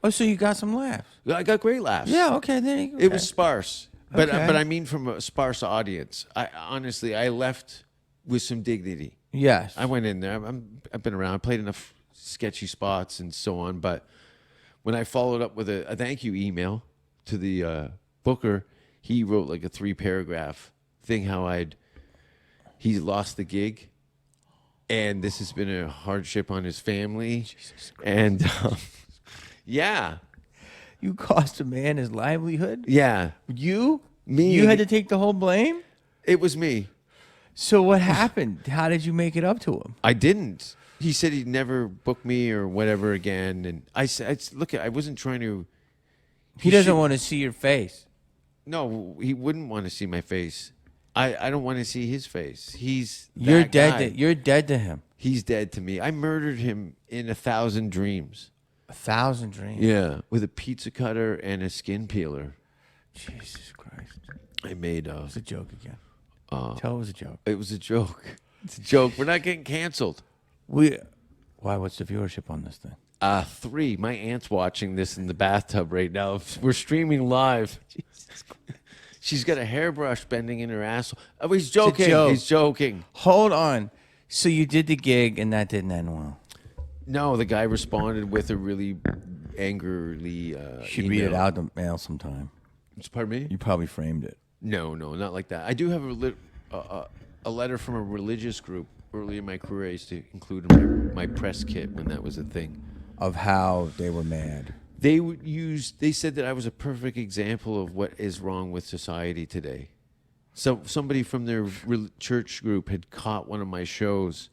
Oh, so you got some laughs? I got great laughs. Yeah, okay. There you go. It was sparse, but Okay. I mean from a sparse audience. I left with some dignity. Yes. I went in there. I've been around. I played enough sketchy spots and so on. But when I followed up with a thank you email to the booker, he wrote like a 3-paragraph thing how he lost the gig, and this has been a hardship on his family. And yeah, You cost a man his livelihood? yeah, You? Me. You had to take the whole blame? it was me. So what happened? How did you make it up to him? I didn't. He said he'd never book me or whatever again, and I said, "Look, I wasn't trying to." He doesn't should- want to see your face. No, he wouldn't want to see my face. I don't want to see his face. He's You're that dead. guy. You're dead to him. He's dead to me. I murdered him in 1,000 dreams. 1,000 dreams. Yeah, with a pizza cutter and a skin peeler. Jesus Christ. I made It's a joke again. Tell it was a joke. It was a joke. It's a joke. We're not getting canceled. Why? What's the viewership on this thing? 3. My aunt's watching this in the bathtub right now. We're streaming live. Jesus Christ. She's got a hairbrush bending in her asshole. Oh, he's joking. joke. He's joking. Hold on. So you did the gig and that didn't end well. No, the guy responded with a really angrily You should read it out the mail sometime. Pardon me? You probably framed it. No, not like that. I do have a letter from a religious group early in my career. I used to include in my press kit when that was a thing. Of how they were mad. They said that I was a perfect example of what is wrong with society today. So somebody from their church group had caught one of my shows,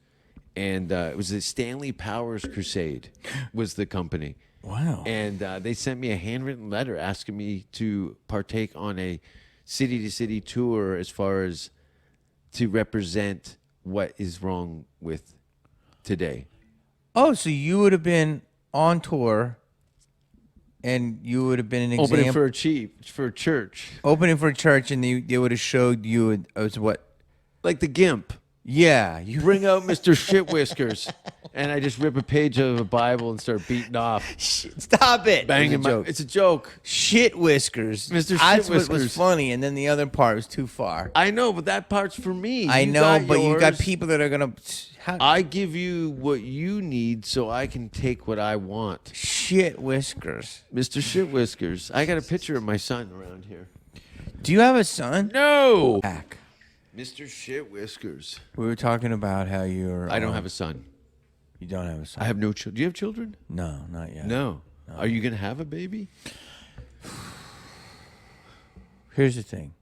and it was the Stanley Powers Crusade was the company. Wow. And they sent me a handwritten letter asking me to partake on a city-to-city tour as far as to represent what is wrong with today. Oh, so you would have been on tour, and you would have been an example. Opening for a church. Opening for a church, and they would have showed you as what? Like the GIMP. Yeah, you Bring out Mr. Shit Whiskers. And I just rip a page of the Bible and start beating off. Stop it. Banging my... It's a joke. Shit Whiskers. Mr. Shit That's Whiskers. what was funny, and then the other part was too far. I know, but that part's for me. I You know, got but you got yours. people that are going to... I give you what you need so I can take what I want. Shit Whiskers. Mr. Shit Whiskers. I got a picture of my son around here. Do you have a son? No! Back. Mr. Shit Whiskers. We were talking about how you're... I don't have a son. You don't have a son? I have no children. Do you have children? No, not yet. No. Are you going to have a baby? Here's the thing.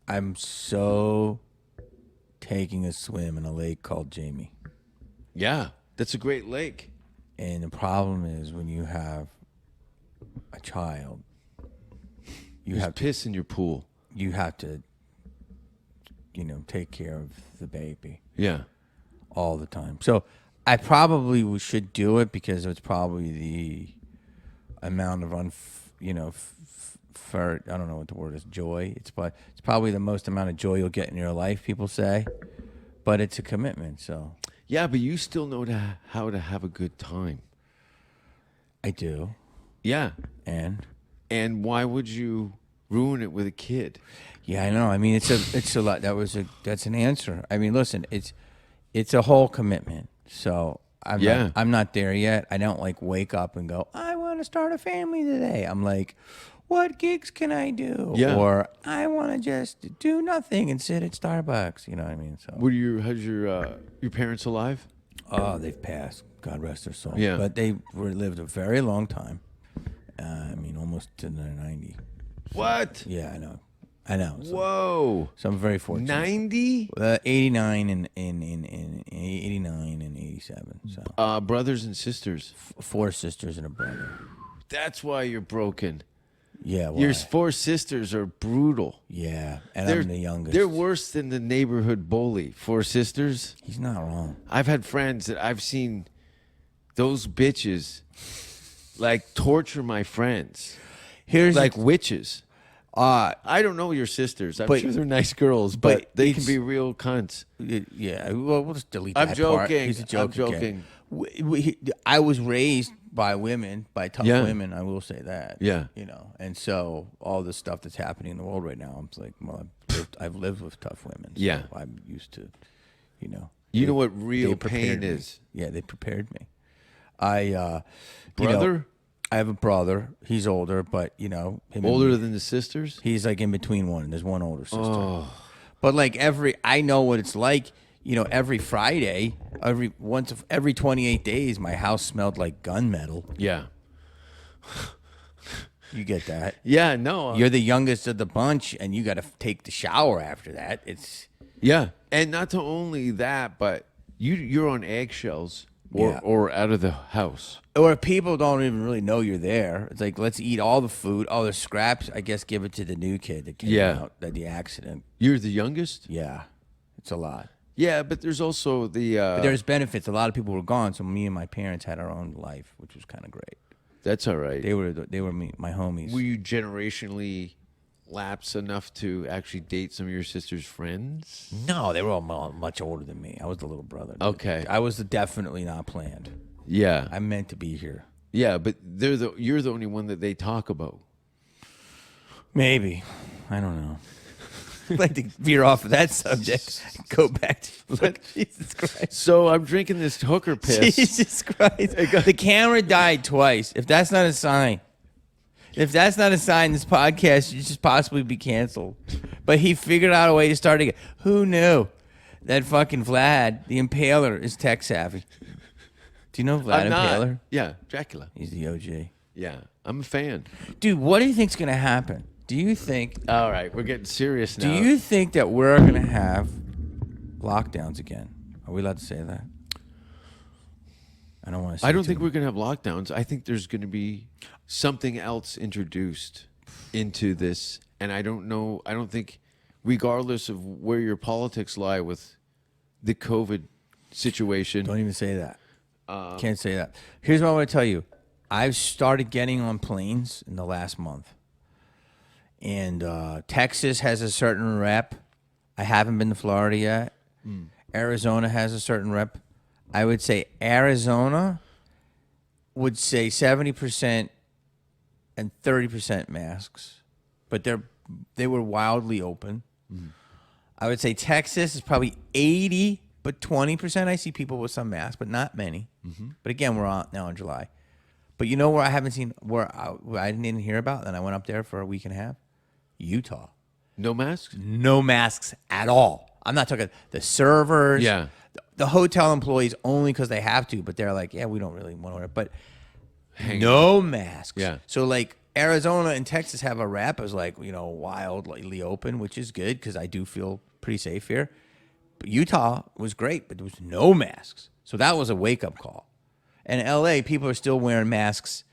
I'm so taking a swim in a lake called Jamie. Yeah. That's a great lake. And the problem is when you have a child, you There's have piss in your pool. you have to, take care of the baby Yeah. all the time. So I probably should do it because it's probably the amount of I don't know what the word is, joy. It's probably the most amount of joy you'll get in your life, people say. But it's a commitment, so. Yeah, but you still know how to have a good time. I do. Yeah. And why would you ruin it with a kid? yeah, I know. I mean, it's a lot. That's an answer. I mean, listen, it's a whole commitment. So I'm not there yet. I don't wake up and go, I want to start a family today. I'm like, what gigs can I do? Yeah. Or I want to just do nothing and sit at Starbucks. You know what I mean? So. How's your parents alive? Oh, they've passed. God rest their soul. Yeah. But they lived a very long time. Almost to their 90. What? Yeah, I know. So, Whoa. so I'm very fortunate. 90? 89 and 89 and 87. So Brothers and sisters. 4 sisters and a brother. That's why you're broken. Yeah, well, Your 4 sisters are brutal. yeah, and I'm the youngest. They're worse than the neighborhood bully. 4 sisters. He's not wrong. I've had friends that I've seen those bitches torture my friends. Here's Like witches. I don't know your sisters. I'm but- sure they're nice girls, but they can it's- be real cunts. yeah. Well, we'll just delete I'm that part. joking. He's a joke I'm again. joking. I was raised by women, by tough Yeah. women. I will say that. Yeah. And so all the stuff that's happening in the world right now, I'm like, well, I've lived with tough women. So Yeah. I'm used to, You know what real they pain prepared me. is? Yeah, they prepared me. Brother? I have a brother. He's older, but him and Older me, than the sisters? he's in between one. There's one older sister. But I know what it's like. Every Friday, every 28 days, my house smelled like gunmetal. Yeah. You get that? Yeah, no. You're the youngest of the bunch, and you got to take the shower after that. Yeah. And not to only that, but you're on eggshells Yeah. or out of the house. Or people don't even really know you're there. It's like, let's eat all the food, all the scraps. I guess give it to the new kid that came out, that the accident. You're the youngest? Yeah, it's a lot. Yeah, but there's also the... But there's benefits. A lot of people were gone, so me and my parents had our own life, which was kind of great. That's all right. They were my homies. Were you generationally lapsed enough to actually date some of your sister's friends? No, they were all much older than me. I was the little brother. Okay. I was definitely not planned. Yeah. I meant to be here. Yeah, but you're the only one that they talk about. Maybe. I don't know. I'd like to veer off of that subject. Go back to Jesus Christ. So I'm drinking this hooker piss. Jesus Christ. The camera died twice. If that's not a sign, this podcast should just possibly be canceled. But he figured out a way to start again. Who knew that fucking Vlad, the Impaler, is tech savvy? Do you know Vlad I'm not. Impaler? Yeah, Dracula. He's the OG. Yeah, I'm a fan. Dude, what do you think's going to happen? Do you think... All right, we're getting serious now. Do you think that we're going to have lockdowns again? Are we allowed to say that? I don't want to say I don't too think much. we're going to have lockdowns. I think there's going to be something else introduced into this. And I don't know. I don't think, regardless of where your politics lie with the COVID situation. Don't even say that. Can't say that. Here's what I want to tell you. I've started getting on planes in the last month. And Texas has a certain rep. I haven't been to Florida yet. Arizona has a certain rep. I would say Arizona would say 70% and 30% masks, but they were wildly open. I would say Texas is probably 80, but 20%. I see people with some masks, but not many. But again, we're on now in July. But you know where I haven't seen, where I didn't hear about, and I went up there for a week and a half? Utah. No masks? No masks at all. I'm not talking the servers. Yeah. The hotel employees only because they have to, but they're like, yeah, we don't really want to wear it. But Hang no masks. Yeah. So like Arizona and Texas have a rep as like, wildly open, which is good because I do feel pretty safe here. But Utah was great, but there was no masks. So that was a wake-up call. And LA, people are still wearing masks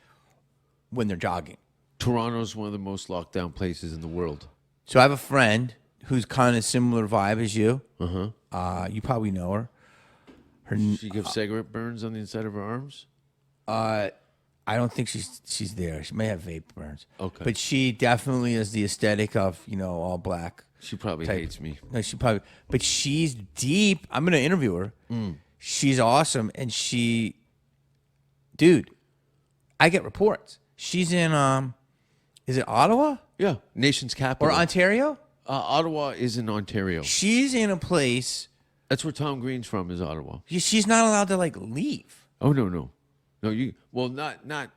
when they're jogging. Toronto's one of the most locked down places in the world. So I have a friend who's kind of similar vibe as you. You probably know her. She gives cigarette burns on the inside of her arms? I don't think she's there. She may have vape burns. Okay. But she definitely is the aesthetic of, all black. She probably type. hates me. No, but she's deep. I'm going to interview her. She's awesome. And dude, I get reports. She's in, is it Ottawa? Yeah, nation's capital. Or Ontario? Ottawa is in Ontario. She's in a place. That's where Tom Green's from, is Ottawa. She's not allowed to leave. Oh, no. No, not,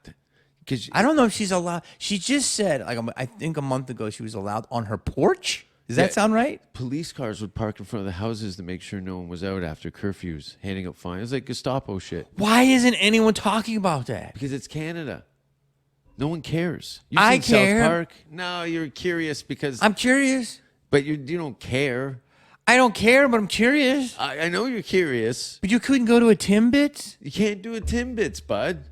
because I don't know if she's allowed. She just said, I think a month ago, she was allowed on her porch. Does that sound right? police cars would park in front of the houses to make sure no one was out after curfews, handing out fines. It's like Gestapo shit. Why isn't anyone talking about that? Because it's Canada. No one cares. I You've seen care. South Park? No, you're curious because... I'm curious. But you don't care. I don't care, but I'm curious. I know you're curious. But you couldn't go to a Timbits? You can't do a Timbits, bud.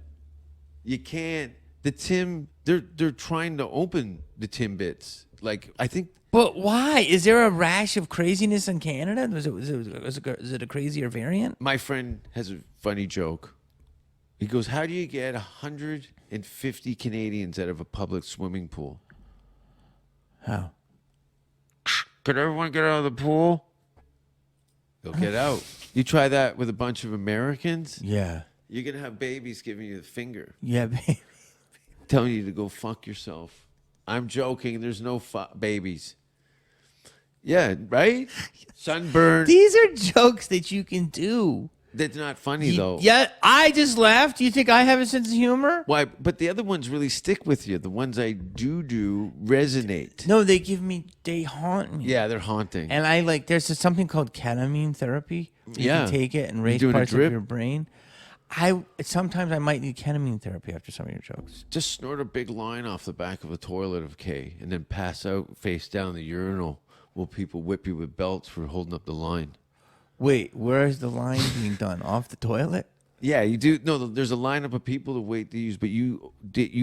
You can't. They're trying to open the Timbits. I think... But why? Is there a rash of craziness in Canada? Is it a crazier variant? My friend has a funny joke. He goes, how do you get 150 Canadians out of a public swimming pool? How? Could everyone get out of the pool? They'll get out. You try that with a bunch of Americans, Yeah. you're going to have babies giving you the finger, Yeah, baby. telling you to go fuck yourself. I'm joking. There's no babies. Yeah, right? Sunburn. These are jokes that you can do. That's not funny, though. Yeah, I just laughed. Do you think I have a sense of humor? Why? But the other ones really stick with you. The ones I do resonate. No, they haunt me. Yeah, they're haunting. And there's something called ketamine therapy. You Yeah. can take it and You raise doing a parts of drip? your brain. Sometimes I might need ketamine therapy after some of your jokes. Just snort a big line off the back of a toilet of K and then pass out face down the urinal while people whip you with belts for holding up the line. Wait, where is the line being done? Off the toilet? Yeah, you do. No, there's a lineup of people to wait to use, but you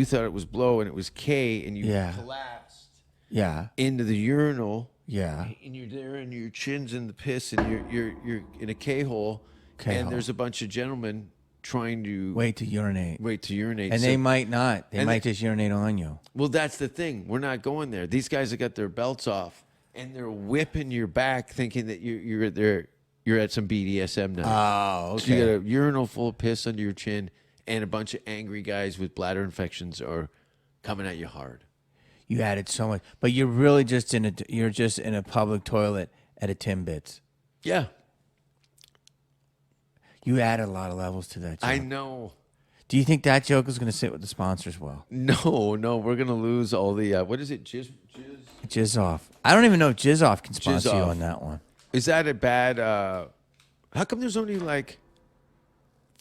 thought it was blow and it was K, and you collapsed Yeah. into the urinal. Yeah. And you're there, and your chin's in the piss, and you're in a K hole, K-hole. and there's a bunch of gentlemen trying to Wait to urinate. And They might not. They might just urinate on you. Well, that's the thing. We're not going there. These guys have got their belts off, and they're whipping your back, thinking that you're there. You're at some BDSM night. Oh, okay. So you got a urinal full of piss under your chin, and a bunch of angry guys with bladder infections are coming at you hard. You added so much, but you're really just in a public toilet at a Timbits. Yeah, You added a lot of levels to that joke. I know. Do you think that joke is going to sit with the sponsors well? No, we're gonna lose all the what is it? Jizz off. I don't even know if Jizz off can sponsor you Jizz off. on that one. Is that a bad? How come there's only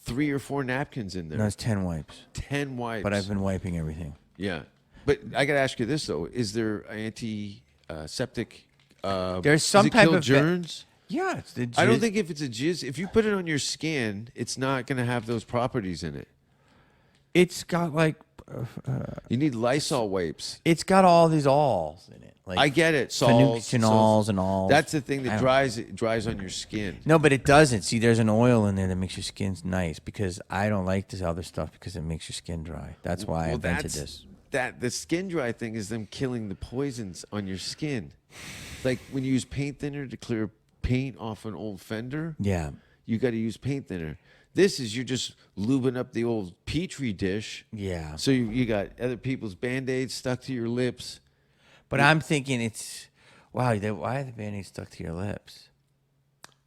3 or 4 napkins in there? No, it's 10 wipes. 10 wipes. But I've been wiping everything. Yeah, but I gotta ask you this though: is there anti-septic? There's some does it type kill of germs? Yeah, it's the I don't jizz- think if it's a jizz, if you put it on your skin, it's not gonna have those properties in it. it's got You need Lysol wipes. it's got all these alls in it. I get it. Salts, phenols and alls. That's the thing I that don't- dries on your skin. No, but it doesn't. See, there's an oil in there that makes your skin nice because I don't like this other stuff because it makes your skin dry. That's why I invented this. The skin dry thing is them killing the poisons on your skin. Like when you use paint thinner to clear paint off an old fender, Yeah. you got to use paint thinner. This is you're just lubing up the old Petri dish. Yeah. So you got other people's Band-Aids stuck to your lips. But I'm thinking why are the Band-Aids stuck to your lips?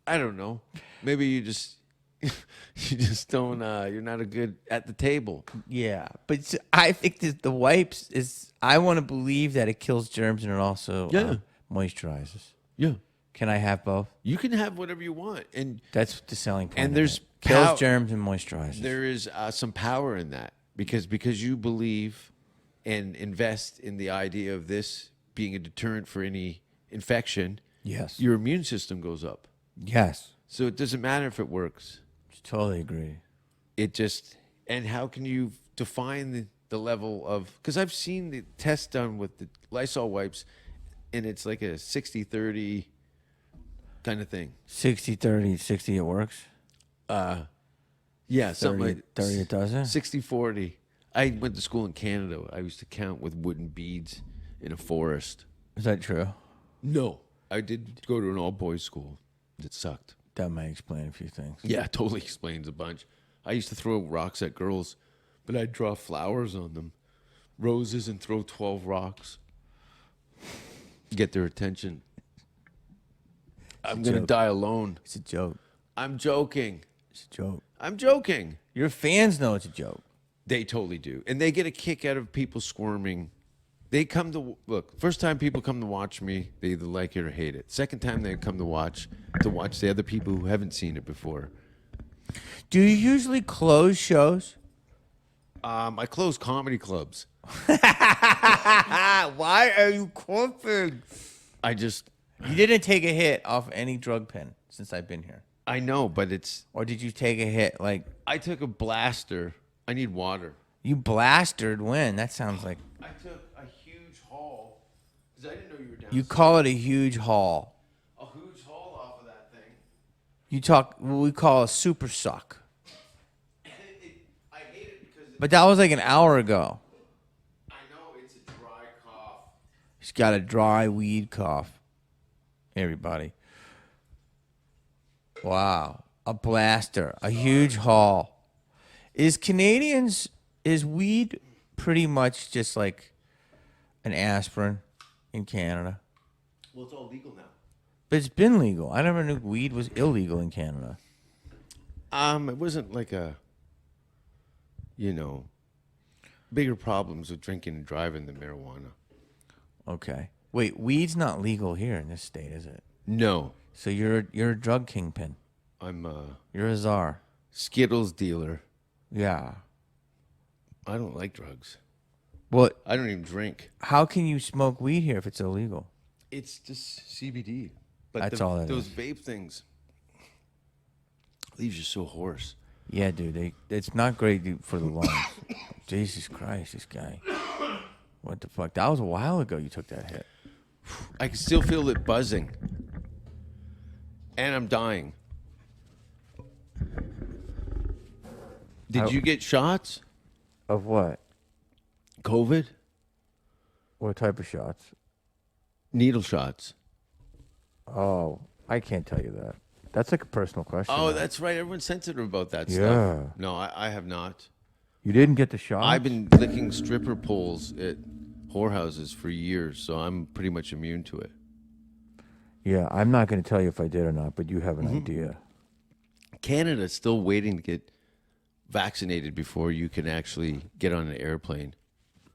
I don't know. Maybe you just don't. You're not a good at the table. Yeah. But I think that the wipes I want to believe that it kills germs and it also moisturizes. Yeah. Can I have both? You can have whatever you want, and That's the selling point. And of there's it. Kills pow- germs and moisturizes. there is some power in that because you believe and invest in the idea of this being a deterrent for any infection. Yes. Your immune system goes up, Yes. so it doesn't matter if it works. Totally agree. It just and how can you define the level of? Because I've seen the test done with the Lysol wipes, and it's like a 60-30 kind of thing. 60-30, 60 it works. Yeah, something 30, like 30 it doesn't. 60-40. I went to school in Canada. I used to count with wooden beads in a forest. Is that true? No, I did go to an all-boys school. It sucked. That might explain a few things. Yeah, it totally explains a bunch. I used to throw rocks at girls, but I'd draw flowers on them, roses, and throw 12 rocks. Get their attention. I'm going to joke. die alone. It's a joke. I'm joking. It's a joke. I'm joking. Your fans know it's a joke. They totally do. And they get a kick out of people squirming. They come to look. First time people come to watch me, they either like it or hate it. Second time they come to watch the other people who haven't seen it before. Do you usually close shows? I close comedy clubs. Why are you coughing? I just You didn't take a hit off any drug pen since I've been here. I know, but it's Or did you take a hit like I took a blaster. I need water. you blastered when? That sounds like I took a huge haul because I didn't know you were down. you call it a huge haul. a huge haul off of that thing. You talk what we call a super suck. I hate it because But that was like an hour ago. I know it's a dry cough. He's got a dry weed cough. Everybody. Wow. A blaster. A huge haul. Is weed pretty much just like an aspirin in Canada? Well, it's all legal now. But it's been legal. I never knew weed was illegal in Canada. It wasn't like bigger problems with drinking and driving than marijuana. Okay. Wait, weed's not legal here in this state, is it? No, So you're a drug kingpin. I'm a You're a czar. Skittles dealer. Yeah. I don't like drugs. Well, I don't even drink. how can you smoke weed here if it's illegal? It's just CBD. But That's all it those is. vape things leaves you so hoarse. Yeah, dude. It's not great for the lungs. Jesus Christ, this guy. What the fuck? That was a while ago you took that hit. I can still feel it buzzing. And I'm dying. Did you get shots? Of what? COVID? What type of shots? Needle shots. Oh, I can't tell you that. That's like a personal question. Oh, though. that's right. Everyone's sensitive about that Yeah. stuff. No, I have not. You didn't get the shot? I've been licking stripper poles at whorehouses for years, so I'm pretty much immune to it. Yeah, I'm not going to tell you if I did or not, but you have an idea. Canada's still waiting to get vaccinated before you can actually get on an airplane.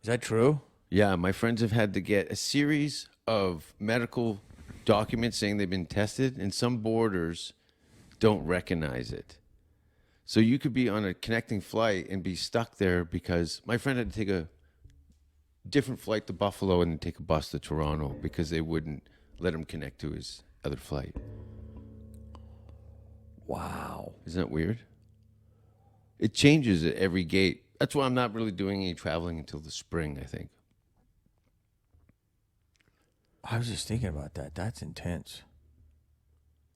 Is that true? Yeah, my friends have had to get a series of medical documents saying they've been tested, and some borders don't recognize it. So you could be on a connecting flight and be stuck there because my friend had to take a different flight to Buffalo and then take a bus to Toronto because they wouldn't let him connect to his other flight. Wow. Isn't that weird? It changes at every gate. That's why I'm not really doing any traveling until the spring, I think. I was just thinking about that. That's intense.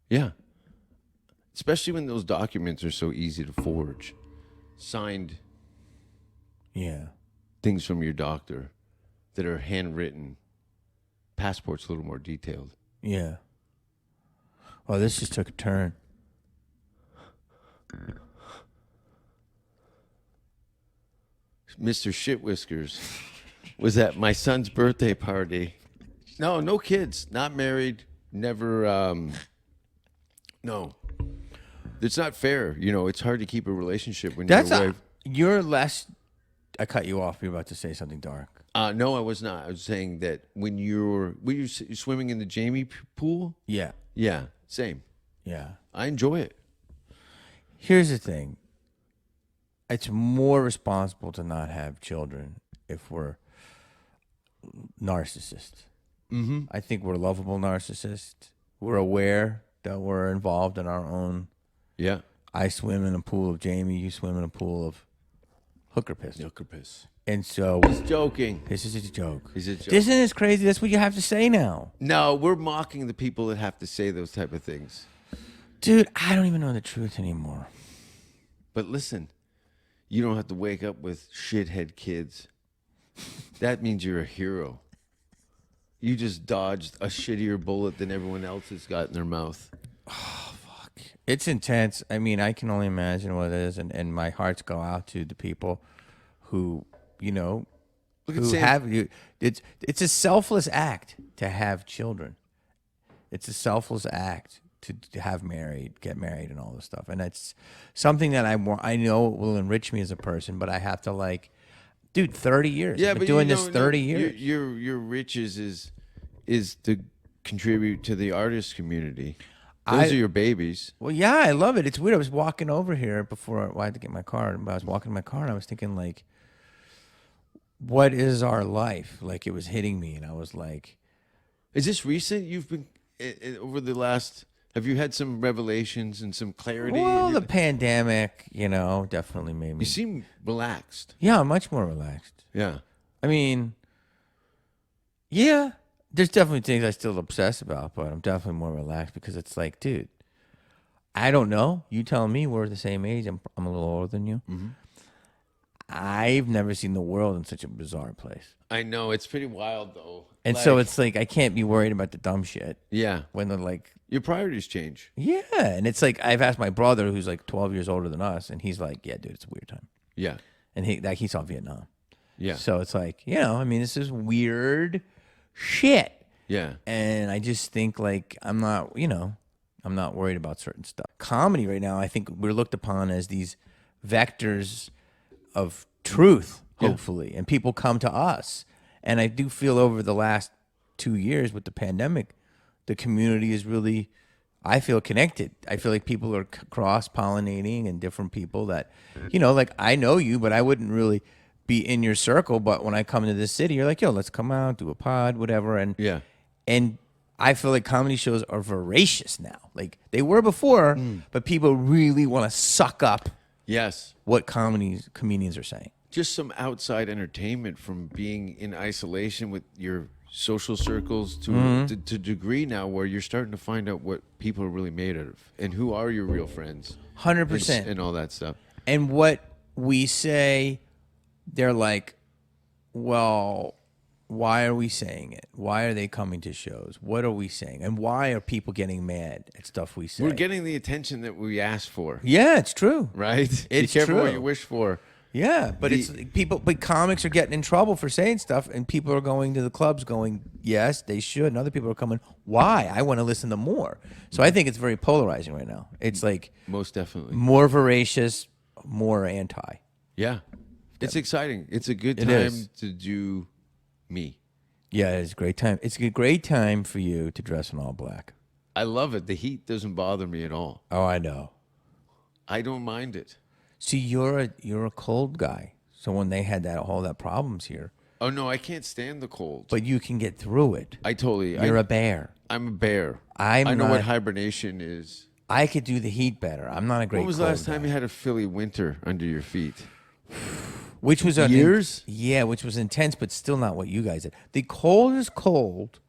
Yeah. Especially when those documents are so easy to forge. Signed Yeah. things from your doctor that are handwritten. Passport's a little more detailed. Yeah. Oh, this just took a turn. Mr. Shit Whiskers was at my son's birthday party. No kids, not married, never. No, it's not fair. You know, it's hard to keep a relationship when you're away. You're less. I cut you off. You're about to say something dark. No, I was not. I was saying that when you're swimming in the Jamie pool. Yeah. Yeah, same. Yeah. I enjoy it. Here's the thing. It's more responsible to not have children if we're narcissists. Mm-hmm. I think we're lovable narcissists. We're aware that we're involved in our own. Yeah. I swim in a pool of Jamie. You swim in a pool of hooker piss. Hooker piss. And so He's joking. this is a joke. He's a joke. Isn't this crazy? That's what you have to say now. No, we're mocking the people that have to say those type of things. Dude, I don't even know the truth anymore. But listen, you don't have to wake up with shithead kids. That means you're a hero. You just dodged a shittier bullet than everyone else has got in their mouth. Oh, fuck. It's intense. I mean, I can only imagine what it is, and my hearts go out to the people who, you know, who have you. It's a selfless act to have children. It's a selfless act to get married, and all this stuff. And it's something that I know will enrich me as a person, but I have to like, dude, 30 years. Yeah, I've been but doing this 30 years. Your riches is to contribute to the artist community. Those are your babies. Well, yeah, I love it. It's weird. I was walking over here before I had to get my car, and I was walking my car, and I was thinking like, what is our life? Like, it was hitting me, and I was like, is this recent? You've been over the last. Have you had some revelations and some clarity? well, the pandemic, you know, definitely made me. You seem relaxed. Yeah, I'm much more relaxed. Yeah. I mean, yeah, there's definitely things I still obsess about, but I'm definitely more relaxed because it's like, dude, I don't know. You tell me we're the same age. I'm a little older than you. Mm-hmm. I've never seen the world in such a bizarre place. I know. It's pretty wild, though. And so it's like, I can't be worried about the dumb shit. Yeah. When they're like, your priorities change. yeah. And it's like, I've asked my brother, who's like 12 years older than us, and he's like, yeah, dude, it's a weird time. Yeah. And he saw Vietnam. Yeah. So it's like, you know, I mean, this is weird shit. Yeah. And I just think like, I'm not worried about certain stuff. Comedy right now, I think we're looked upon as these vectors of truth, hopefully. And people come to us. And I do feel over the last 2 years with the pandemic, the community is really, I feel connected. I feel like people are cross-pollinating and different people that, you know, like I know you, but I wouldn't really be in your circle. But when I come to this city, you're like, yo, let's come out, do a pod, whatever. And and I feel like comedy shows are voracious now. Like they were before, but people really want to suck up what comedians are saying. Just some outside entertainment from being in isolation with your social circles to a degree now where you're starting to find out what people are really made out of and who are your real friends. 100%. And all that stuff. And what we say, they're like, well, why are we saying it? Why are they coming to shows? What are we saying? And why are people getting mad at stuff we say? We're getting the attention that we asked for. Yeah, it's true. Right? It's Be careful true. what you wish for. Yeah, but but comics are getting in trouble for saying stuff, and people are going to the clubs going, yes, they should, and other people are coming, why? I want to listen to more. So I think it's very polarizing right now. It's like most definitely more voracious, more anti. Yeah, it's exciting. It's a good time to do me. Yeah, it's a great time. It's a great time for you to dress in all black. I love it. The heat doesn't bother me at all. Oh, I know. I don't mind it. See, you're a cold guy. So when they had all that problems here. Oh no, I can't stand the cold. But you can get through it. I totally. You're a bear. I'm a bear. I know what hibernation is. I could do the heat better. I'm not a great. When was the last time you had a Philly winter under your feet? Which was years? Yeah, which was intense, but still not what you guys did. The coldest cold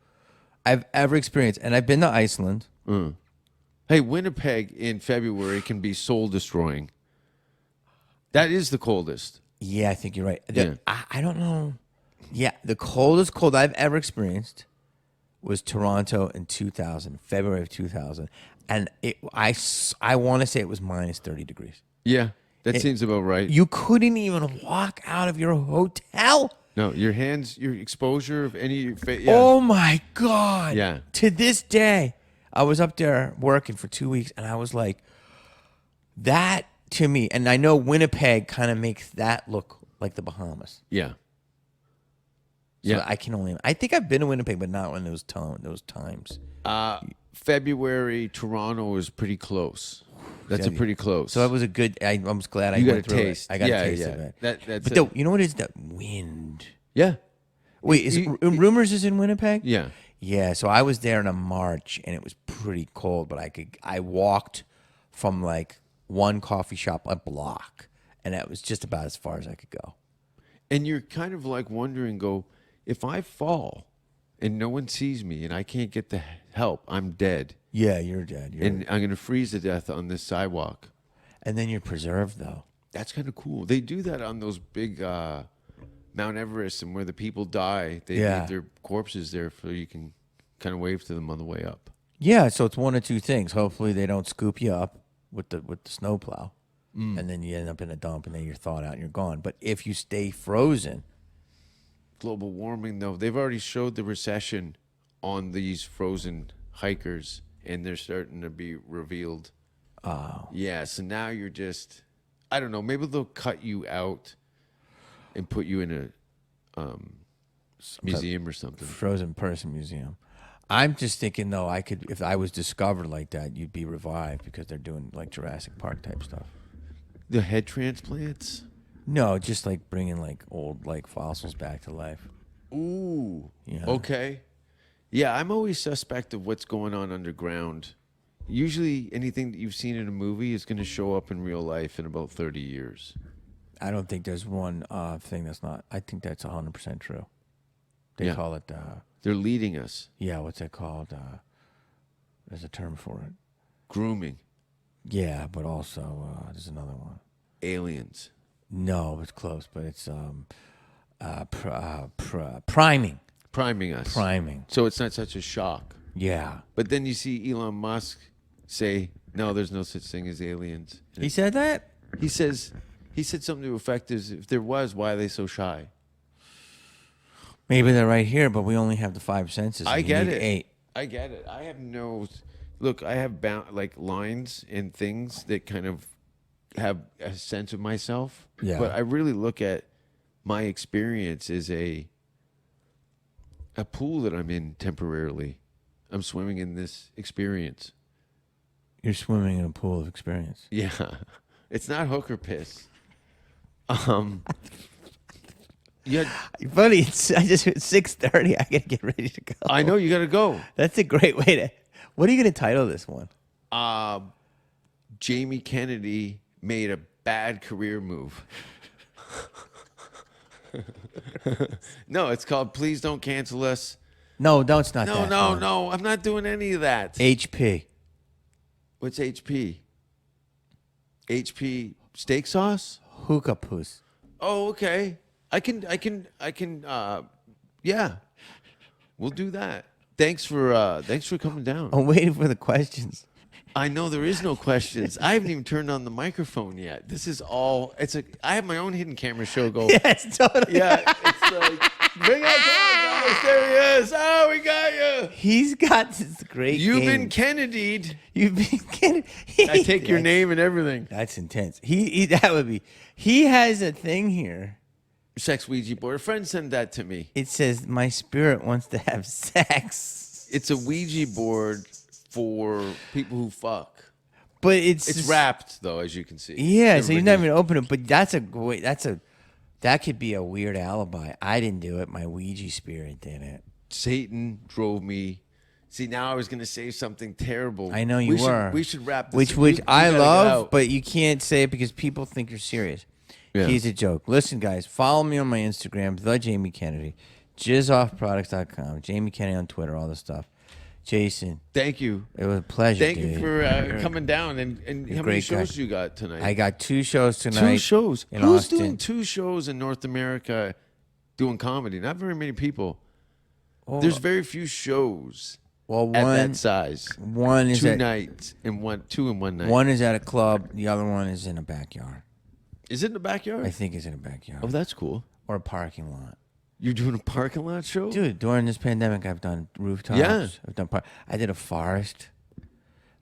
I've ever experienced, and I've been to Iceland. Hey, Winnipeg in February can be soul destroying. That is the coldest. Yeah, I think you're right. I don't know. Yeah, the coldest cold I've ever experienced was Toronto in 2000, February of 2000. and I want to say it was minus 30 degrees. Yeah, that seems about right. You couldn't even walk out of your hotel. No, your hands, your exposure of any yeah. Oh my God. Yeah. To this day, I was up there working for 2 weeks and I was like, that to me, and I know Winnipeg kind of makes that look like the Bahamas. Yeah. So Yeah. I think I've been to Winnipeg, but not in those times. February, Toronto was pretty close. That's a pretty close. So it was a good. I was glad I You got went a through it. taste. I got Yeah, a taste yeah. of it. That's but you know what it is? That wind. Yeah. Wait, Rumors is in Winnipeg? Yeah. Yeah. So I was there in a March, and it was pretty cold. But I walked from like one coffee shop a block, and that was just about as far as I could go. And you're kind of like wondering, if I fall and no one sees me and I can't get the help, I'm dead. Yeah, you're dead. And I'm going to freeze to death on this sidewalk. And then you're preserved, though. That's kind of cool. They do that on those big Mount Everest, and where the people die, they leave their corpses there so you can kind of wave to them on the way up. Yeah, so it's one of two things. Hopefully they don't scoop you up with the snowplow, and then you end up in a dump, and then you're thawed out and you're gone. But if you stay frozen... Global warming, though, they've already showed the recession on these frozen hikers, and they're starting to be revealed. Oh. Yeah, so now you're just, I don't know, maybe they'll cut you out and put you in a museum or something. Frozen person museum. I'm just thinking, though, if I was discovered like that, you'd be revived because they're doing like Jurassic Park type stuff. The head transplants? No, just like bringing like old like fossils back to life. Ooh. Yeah. Okay. Yeah, I'm always suspect of what's going on underground. Usually anything that you've seen in a movie is going to show up in real life in about 30 years. I don't think there's one thing that's not. I think that's 100% true. They call it. They're leading us. Yeah, what's that called? There's a term for it. Grooming. Yeah, but also there's another one. Aliens. No, it's close, but it's priming. Priming us. Priming. So it's not such a shock. Yeah. But then you see Elon Musk say, no, there's no such thing as aliens. He said that? He said something to the effect is, if there was, why are they so shy? Maybe they're right here, but we only have the 5 senses. I You get need it. 8. I get it. I have no... Look, I have like lines and things that kind of have a sense of myself. Yeah. But I really look at my experience as a pool that I'm in temporarily. I'm swimming in this experience. You're swimming in a pool of experience. Yeah. It's not hooker piss. Yeah. Funny, it's 6:30. I gotta get ready to go. I know you got to go. That's a great way to. What are you gonna title this one? Jamie Kennedy made a bad career move. No, it's called Please Don't Cancel Us. No, it's not No, that. no, one. no. I'm not doing any of that. HP. What's HP? HP steak sauce? Hookah poos. Oh, okay. I can yeah. We'll do that. Thanks for coming down. I'm waiting for the questions. I know there is no questions. I haven't even turned on the microphone yet. This is all. I have my own hidden camera show going. Yes, totally. Yeah, it's like, bring out guys. There he is. Oh, we got you. He's got this great. You've game. been Kennedy'd. You've been Kennedy. I take your name and everything. That's intense. He that would be. He has a thing here. Sex Ouija board. A friend sent that to me. It says my spirit wants to have sex. It's a Ouija board for people who fuck. But it's It's wrapped though, as you can see. Yeah, so you Everybody- never open it. But that could be a weird alibi. I didn't do it. My Ouija spirit did it. Satan drove me. See, now I was going to say something terrible. I know you were. We should wrap this. Which We I gotta get love, out. but you can't say it because people think you're serious. Yeah. He's a joke. Listen, guys, follow me on my Instagram, the Jamie Kennedy, jizzoffproducts.com, Jamie Kennedy on Twitter, all this stuff. Jason, Thank you. it was a pleasure. Thank you dude. for coming down. And how many great guy. shows you got tonight? I got 2 shows tonight. 2 shows. in Who's Austin. doing 2 shows in North America doing comedy? Not very many people. Well, There's very few shows. Well, at one that size. one is 2 at nights in one, 2 in one night. one is at a club. The other one is in a backyard. Is it in the backyard? I think it's in a backyard Oh, that's cool. or a parking lot. You're doing a parking lot show? Dude, during this pandemic, I've done rooftops. Yeah. I've done. I did a forest.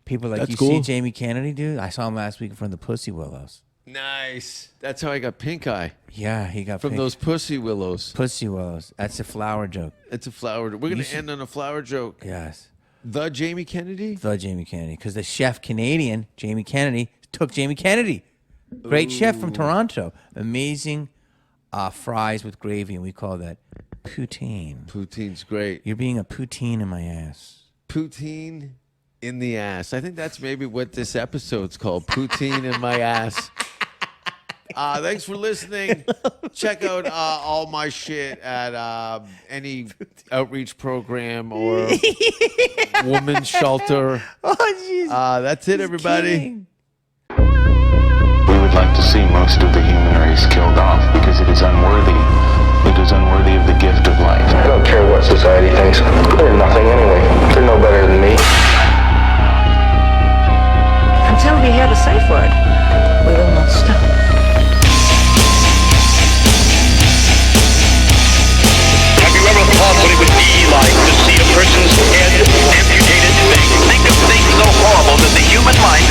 People like That's you cool. see Jamie Kennedy, dude. I saw him last week in front of the Pussy Willows. Nice. That's how I got pink eye. Yeah, he got From pink- those pussy willows. Pussy Willows. That's a flower joke. It's a flower. We're going to should- end on a flower joke. Yes, The Jamie Kennedy? the Jamie Kennedy, because the chef Canadian Jamie Kennedy took Jamie Kennedy, great chef from Toronto. Amazing fries with gravy, and we call that poutine. Poutine's great. You're being a poutine in my ass. Poutine in the ass. I think that's maybe what this episode's called. Poutine in my ass. Thanks for listening. Check out all my shit at any outreach program or women's shelter. Oh, jeez. That's it, everybody. Kidding. We would like to see most of the human race killed off because it is unworthy. It is unworthy of the gift of life. I don't care what society thinks. They're nothing anyway. They're no better than me. Until we hear the safe word, we will not stop. Have you ever thought what it would be like to see a person's head amputated? Think of things so horrible that the human mind